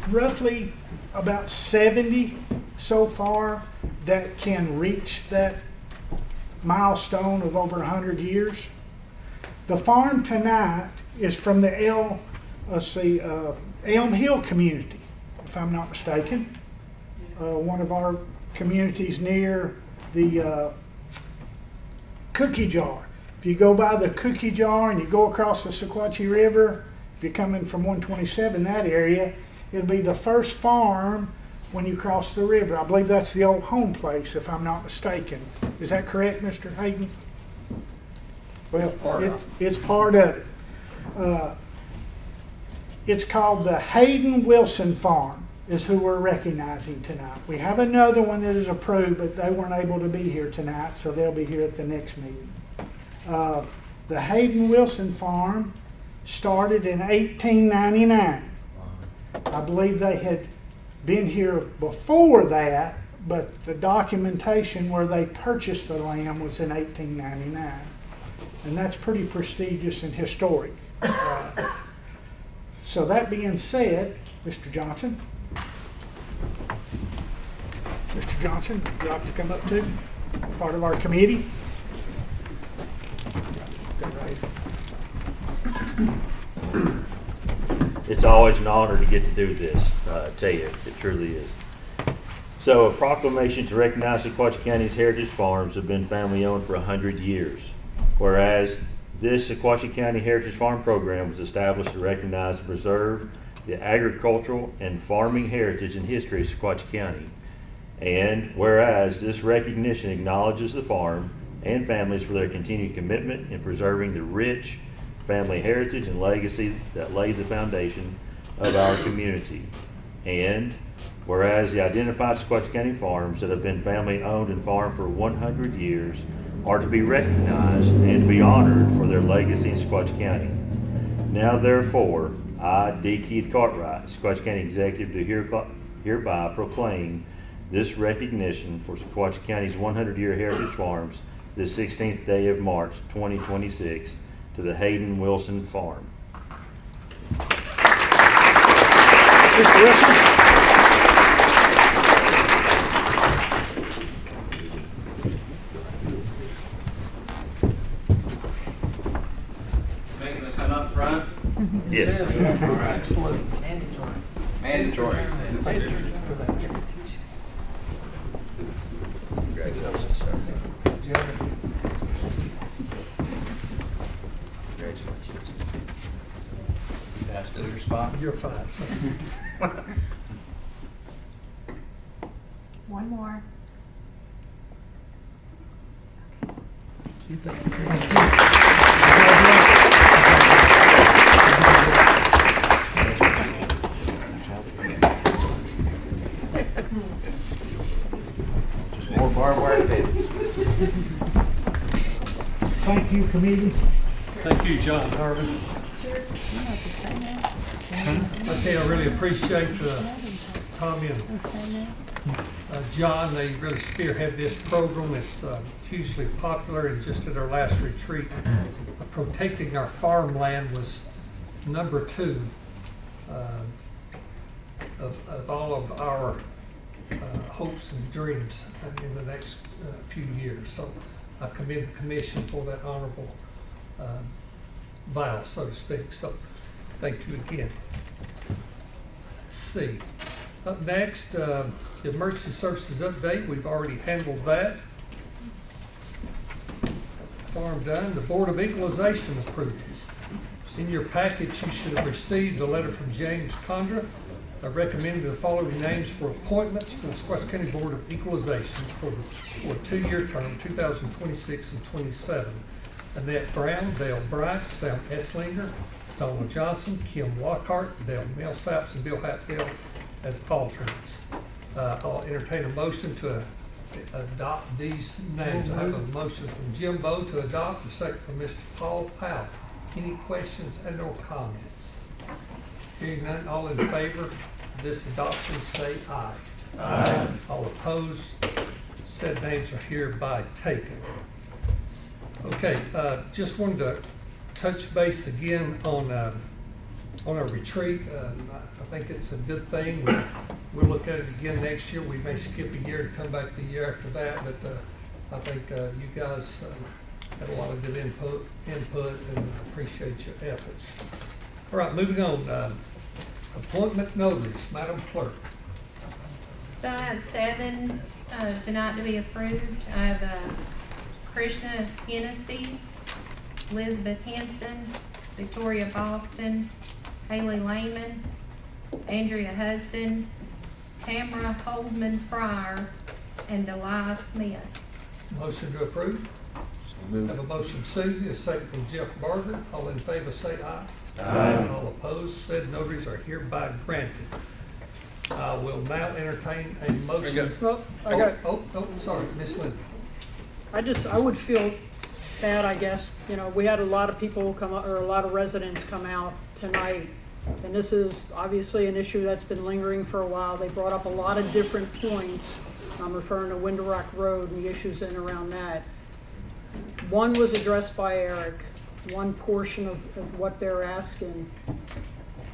E: roughly about 70 so far that can reach that milestone of over 100 years. The farm tonight is from the Elm Hill community, if I'm not mistaken. One of our communities near the Cookie Jar. If you go by the Cookie Jar and you go across the Sequatchie River, if you're coming from 127, that area, it'll be the first farm when you cross the river. I believe that's the old home place, if I'm not mistaken. Is that correct, Mr. Hayden? Well, it's part of it. It's called the Hayden Wilson Farm, is who we're recognizing tonight. We have another one that is approved, but they weren't able to be here tonight, so they'll be here at the next meeting. The Hayden Wilson Farm started in 1899. I believe they had been here before that, but the documentation where they purchased the land was in 1899. And that's pretty prestigious and historic. So that being said, Mr. Johnson. Mr. Johnson, would you like to come up too? Part of our committee.
T: It's always an honor to get to do this, I tell you, it truly is. So a proclamation to recognize Sequatchie County's heritage farms have been family owned for 100 years. Whereas this Sequatchie County Heritage Farm Program was established to recognize and preserve the agricultural and farming heritage and history of Sequatchie County. And whereas this recognition acknowledges the farm and families for their continued commitment in preserving the rich family heritage and legacy that laid the foundation of our community. And whereas the identified Sequatchie County farms that have been family owned and farmed for 100 years are to be recognized and to be honored for their legacy in Sequatchie County. Now therefore, I, D. Keith Cartwright, Sequatchie County Executive, do hereby proclaim this recognition for Sequatchie County's 100-year heritage farms this 16th day of March 2026 to the Hayden Wilson Farm.
E: Mr. Wilson?
N: Making us come up front?
T: Yes.
N: All right.
E: Absolutely.
N: Mandatory.
R: Can I steal your spot?
A: You're fine.
K: One more.
N: Just more barbed wire fence.
E: Thank you, committee.
A: Thank you, John Harvey. I tell you, I really appreciate Tommy and John. They really spearhead this program. It's hugely popular, and just at our last retreat, protecting our farmland was number 2 of all of our hopes and dreams in the next few years. So I commend the commission for that honorable vow, so to speak. So thank you again. Let's see. Up next, the emergency services update. We've already handled that. Farm done. The Board of Equalization approvals. In your package, you should have received a letter from James Condra recommending the following names for appointments for the Sequatchie County Board of Equalization for a 2-year term, 2026 and 27. Annette Brown, Dale Bryant, Sam Esslinger, Donald Johnson, Kim Lockhart, Dale Millsaps, and Bill Hatfield as alternates. I'll entertain a motion to adopt these names. I have a motion from Jim Bowe to adopt, a second from Mr. Paul Powell. Any questions and or comments? Hearing none, all in favor of this adoption say aye. Aye. All opposed, said names are hereby taken. Okay, just wanted to touch base again on our retreat. I think it's a good thing. We'll look at it again next year. We may skip a year and come back the year after that, but I think you guys had a lot of good input, and I appreciate your efforts. All right, moving on. Appointment notaries, Madam Clerk.
B: So I have 7 tonight to be approved. I have Krishna Hennessy, Elizabeth Henson, Victoria Boston, Haley Lehman, Andrea Hudson, Tamara Holdman Pryor, and Delia Smith.
A: Motion to approve. Have a motion Susie, a second from Jeff Barger. All in favor say aye. Aye. All opposed, said notaries are hereby granted. I will now entertain a motion. Sorry, Miss Linda.
P: I would feel bad, I guess. You know, we had a lot of people come out, or a lot of residents come out tonight. And this is obviously an issue that's been lingering for a while. They brought up a lot of different points. I'm referring to Window Rock Road and the issues in and around that. One was addressed by Eric, one portion of what they're asking.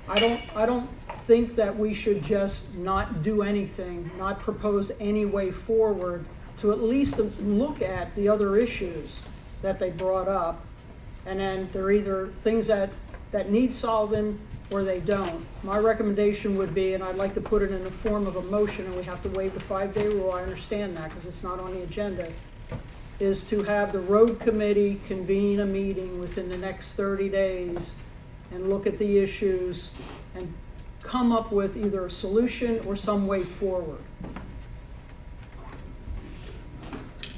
P: I don't think that we should just not do anything, not propose any way forward to at least look at the other issues that they brought up. And then they're either things that need solving or they don't. My recommendation would be, and I'd like to put it in the form of a motion, and we have to waive the 5-day rule, I understand that because it's not on the agenda, is to have the road committee convene a meeting within the next 30 days and look at the issues and come up with either a solution or some way forward.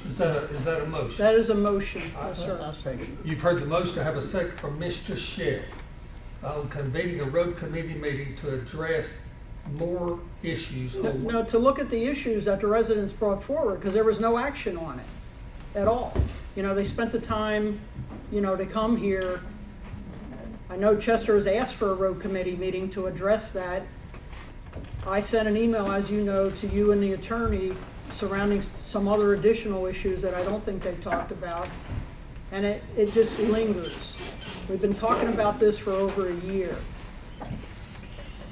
A: Is that a motion?
P: That is a motion, yes, sir.
A: You've heard the motion. I have a second from Mr. Sheriff. on convening a road committee meeting to address more issues.
P: No, to look at the issues that the residents brought forward, because there was no action on it at all. You know, they spent the time, you know, to come here. I know Chester has asked for a road committee meeting to address that. I sent an email, as you know, to you and the attorney surrounding some other additional issues that I don't think they talked about. And it just lingers. We've been talking about this for over a year.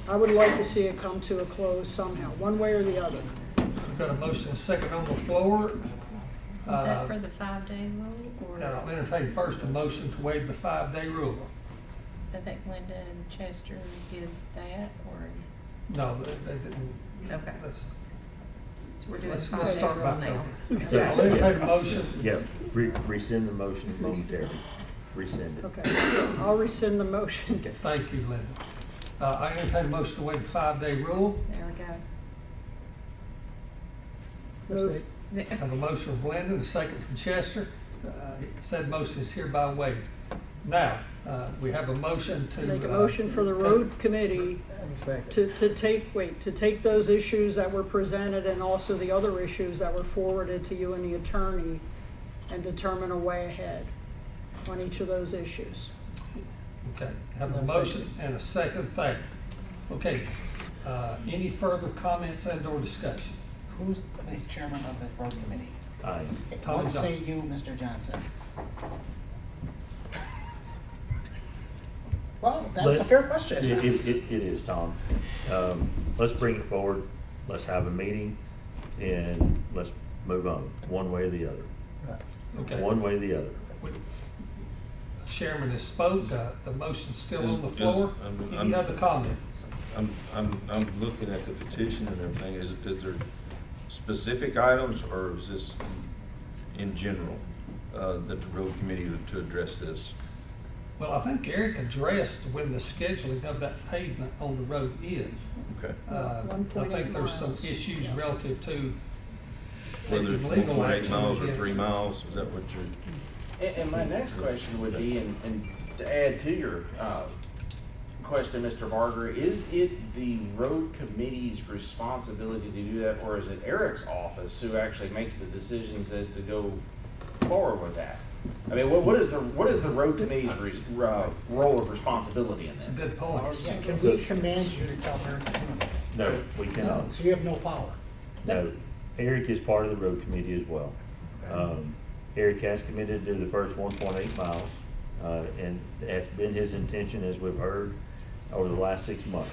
P: I would like to see it come to a close somehow, one way or the other.
A: We've got a motion and second on the floor.
B: Is that for the 5-day rule, or?
A: I'll entertain first a motion to waive the 5-day rule.
B: I think Linda and Chester did that, or?
A: No, they didn't.
B: Okay.
A: Let's-
B: So we're doing
A: Let's
B: 5-day
A: start
B: rule
A: back
B: now.
A: over. I'll entertain a motion.
T: Yeah, rescind the motion momentarily. Rescind it.
P: Okay, I'll rescind the motion.
A: Thank you, Linda. I entertain a motion to waive the 5-day rule.
B: There we go.
P: Move.
A: I have a motion from Linda and a second from Chester. Said motion is hereby waived. Now, we have a motion to.
P: Make a motion for the road committee to take those issues that were presented and also the other issues that were forwarded to you and the attorney and determine a way ahead on each of those issues.
A: Okay, have a motion and a second, thank you. Okay, any further comments and or discussion?
R: Who's the chairman of the road committee?
T: Aye.
A: Tommy
R: What say
A: Johnson.
R: you, Mr. Johnson? Well, that's a fair question.
T: It is, Tom. Let's bring it forward, let's have a meeting, and let's move on, one way or the other.
A: Okay.
T: One way or the other.
A: Chairman has spoke, the motion's still on the
V: Is-
A: floor.
V: I'm-
A: Any other comment?
V: I'm looking at the petition and everything. Is there specific items, or is this in general, that the road committee to address this?
A: Well, I think Eric addressed when the scheduling of that pavement on the road is.
V: Okay.
A: I think there's some issues relative to
V: Whether it's
A: taking legal
V: 1.8
A: action
V: miles or
A: against
V: 3
A: it.
V: miles, is that what you're?
N: And my next question would be, and to add to your question, Mr. Barger, is it the road committee's responsibility to do that, or is it Eric's office who actually makes the decisions as to go forward with that? I mean, what is the road committee's role of responsibility in
A: It's a
N: this?
A: good point.
R: Yeah, can we command you to tell her to come?
T: No, we cannot.
R: So you have no power?
T: No, Eric is part of the road committee as well. Eric has committed to the first 1.8 miles, and that's been his intention, as we've heard, over the last 6 months.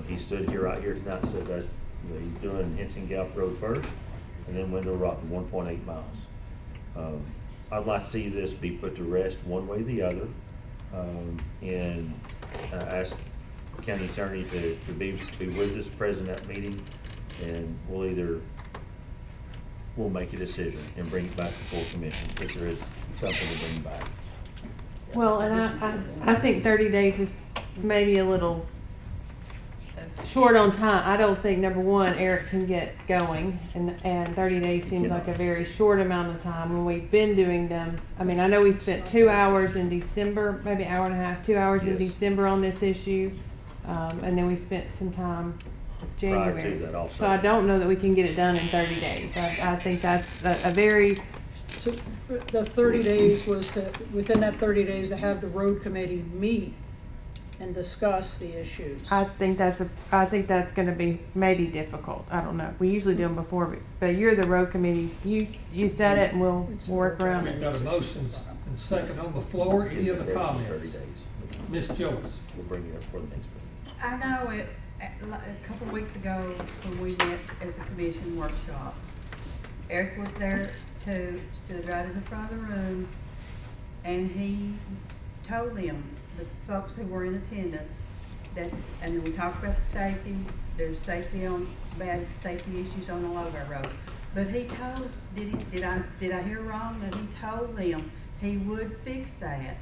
T: He stood here right here tonight and said that's, you know, he's doing Henson Gap Road first, and then Window Rock, 1.8 miles. I'd like to see this be put to rest one way or the other, and ask county attorney to be with us, present at that meeting, and we'll make a decision and bring it back to full commission if there is something to bring back.
C: Well, and I think 30 days is maybe a little short on time. I don't think, number one, Eric can get going, and 30 days seems like a very short amount of time when we've been doing them. I mean, I know we spent 2 hours in December, maybe hour and a half, 2 hours in December on this issue, and then we spent some time January.
T: Prior to that also.
C: So I don't know that we can get it done in 30 days. I think that's a very,
P: The 30 days was to, within that 30 days, to have the road committee meet and discuss the issues.
C: I think that's gonna be maybe difficult. I don't know. We usually do them before, but you're the road committee. You said it and we'll work around
A: We've
C: it.
A: got a motion and second on the floor. Any other
T: 30
A: comments?
T: days.
A: Ms. Joyce?
T: We'll bring it up for the next meeting.
G: I know a couple of weeks ago when we met as the commission workshop, Eric was there too, stood right in the front of the room, and he told them, the folks who were in attendance, that, and we talked about the safety, there's bad safety issues on a lot of our roads. But he told, did I hear wrong, that he told them he would fix that?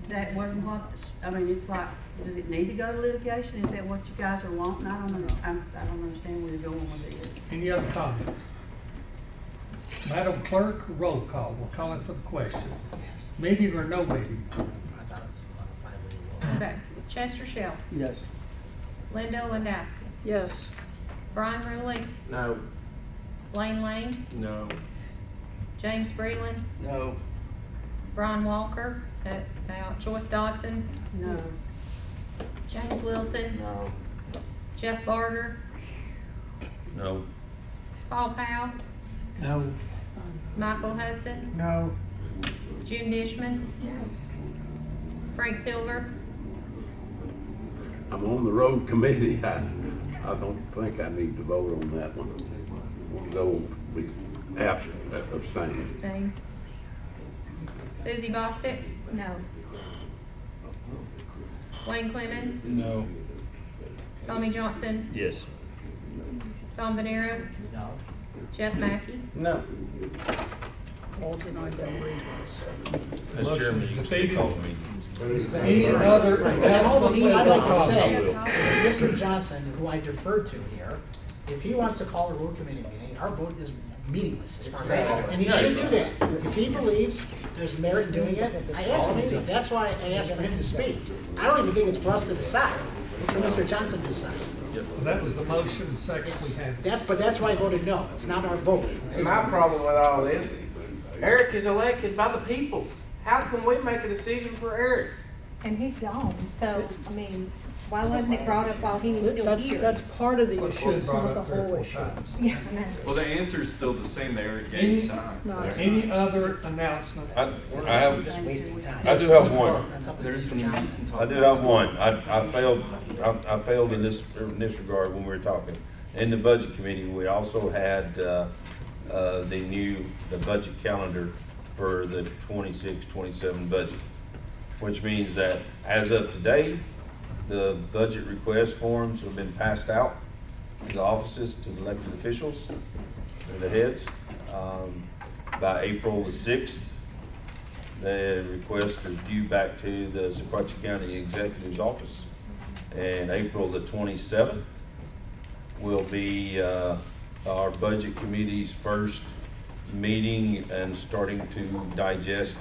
G: That wasn't what, I mean, it's like, does it need to go to litigation? Is that what you guys are wanting? I don't understand where you're going with this.
A: Any other comments? Madam Clerk, roll call. We're calling for the question. Meeting or no meeting?
R: I thought it was about a 5-day rule.
B: Okay, Chester Shelton,
F: Yes.
B: Linda Landowski,
P: Yes.
B: Brian Ruling,
N: No.
B: Lane Lane,
O: No.
B: James Breland,
N: No.
B: Brian Walker, that's out, Joyce Dodson,
G: No.
B: James Wilson,
N: No.
B: Jeff Barger,
O: No.
B: Paul Powell,
R: No.
B: Michael Hudson,
E: No.
B: June Dishman, Frank Silver,
H: I'm on the road committee. I don't think I need to vote on that one. We'll go be absent, abstain.
B: abstain. Susie Bostick,
G: No.
B: Wayne Clemens,
O: No.
B: Tommy Johnson,
T: Yes.
B: Tom Vanera,
R: No.
B: Jeff Mackey.
N: No.
P: Walter, I don't read this.
O: As chairman, you can still call the meeting.
A: Any other
R: Right.
A: announcements?
R: I'd like to
O: I
R: say,
O: will.
R: Mr. Johnson, who I deferred to here, if he wants to call a road committee meeting, our vote is meaningless as far as I'm concerned. And he should do that. If he believes there's merit in doing it, I asked him to do it. That's why I asked for him to speak. I don't even think it's for us to decide, it's for Mr. Johnson to decide.
A: That was the motion, second we had.
R: But that's why I voted no. It's not our vote.
I: And my problem with all this, Eric is elected by the people. How can we make a decision for Eric?
K: And he's gone, so, I mean, why wasn't it brought up while he was still
P: That's,
K: here?
P: that's part of the
A: Well,
P: issue, it's
A: brought
P: not the
A: up 3 or
P: whole
A: 4
P: issue.
A: times.
K: Yeah, I know.
U: Well, the answer is still the same there, it
A: Any-
U: gave time.
P: No, it's
A: Any other announcements?
V: I
R: We're
V: have,
R: just wasting time.
V: I do have one.
R: That's up to
U: There's
R: Mr. Johnson.
V: I do have one. I failed in this regard when we were talking. In the budget committee, we also had, the budget calendar for the 26-27 budget, which means that as of today, the budget request forms have been passed out to the offices, to the elected officials, and the heads. By April the 6th, the request is due back to the Sequatchie County Executive's office. And April the 27th will be our budget committee's first meeting and starting to digest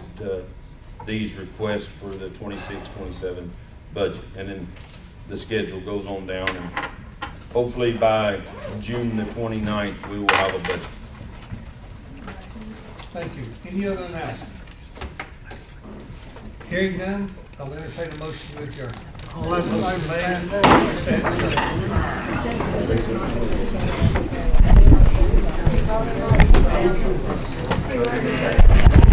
V: these requests for the 26-27 budget. And then the schedule goes on down, and hopefully by June the 29th, we will have a budget.
A: Thank you. Any other announcements? Hearing none, I'll entertain a motion to adjourn.
S: All in favor?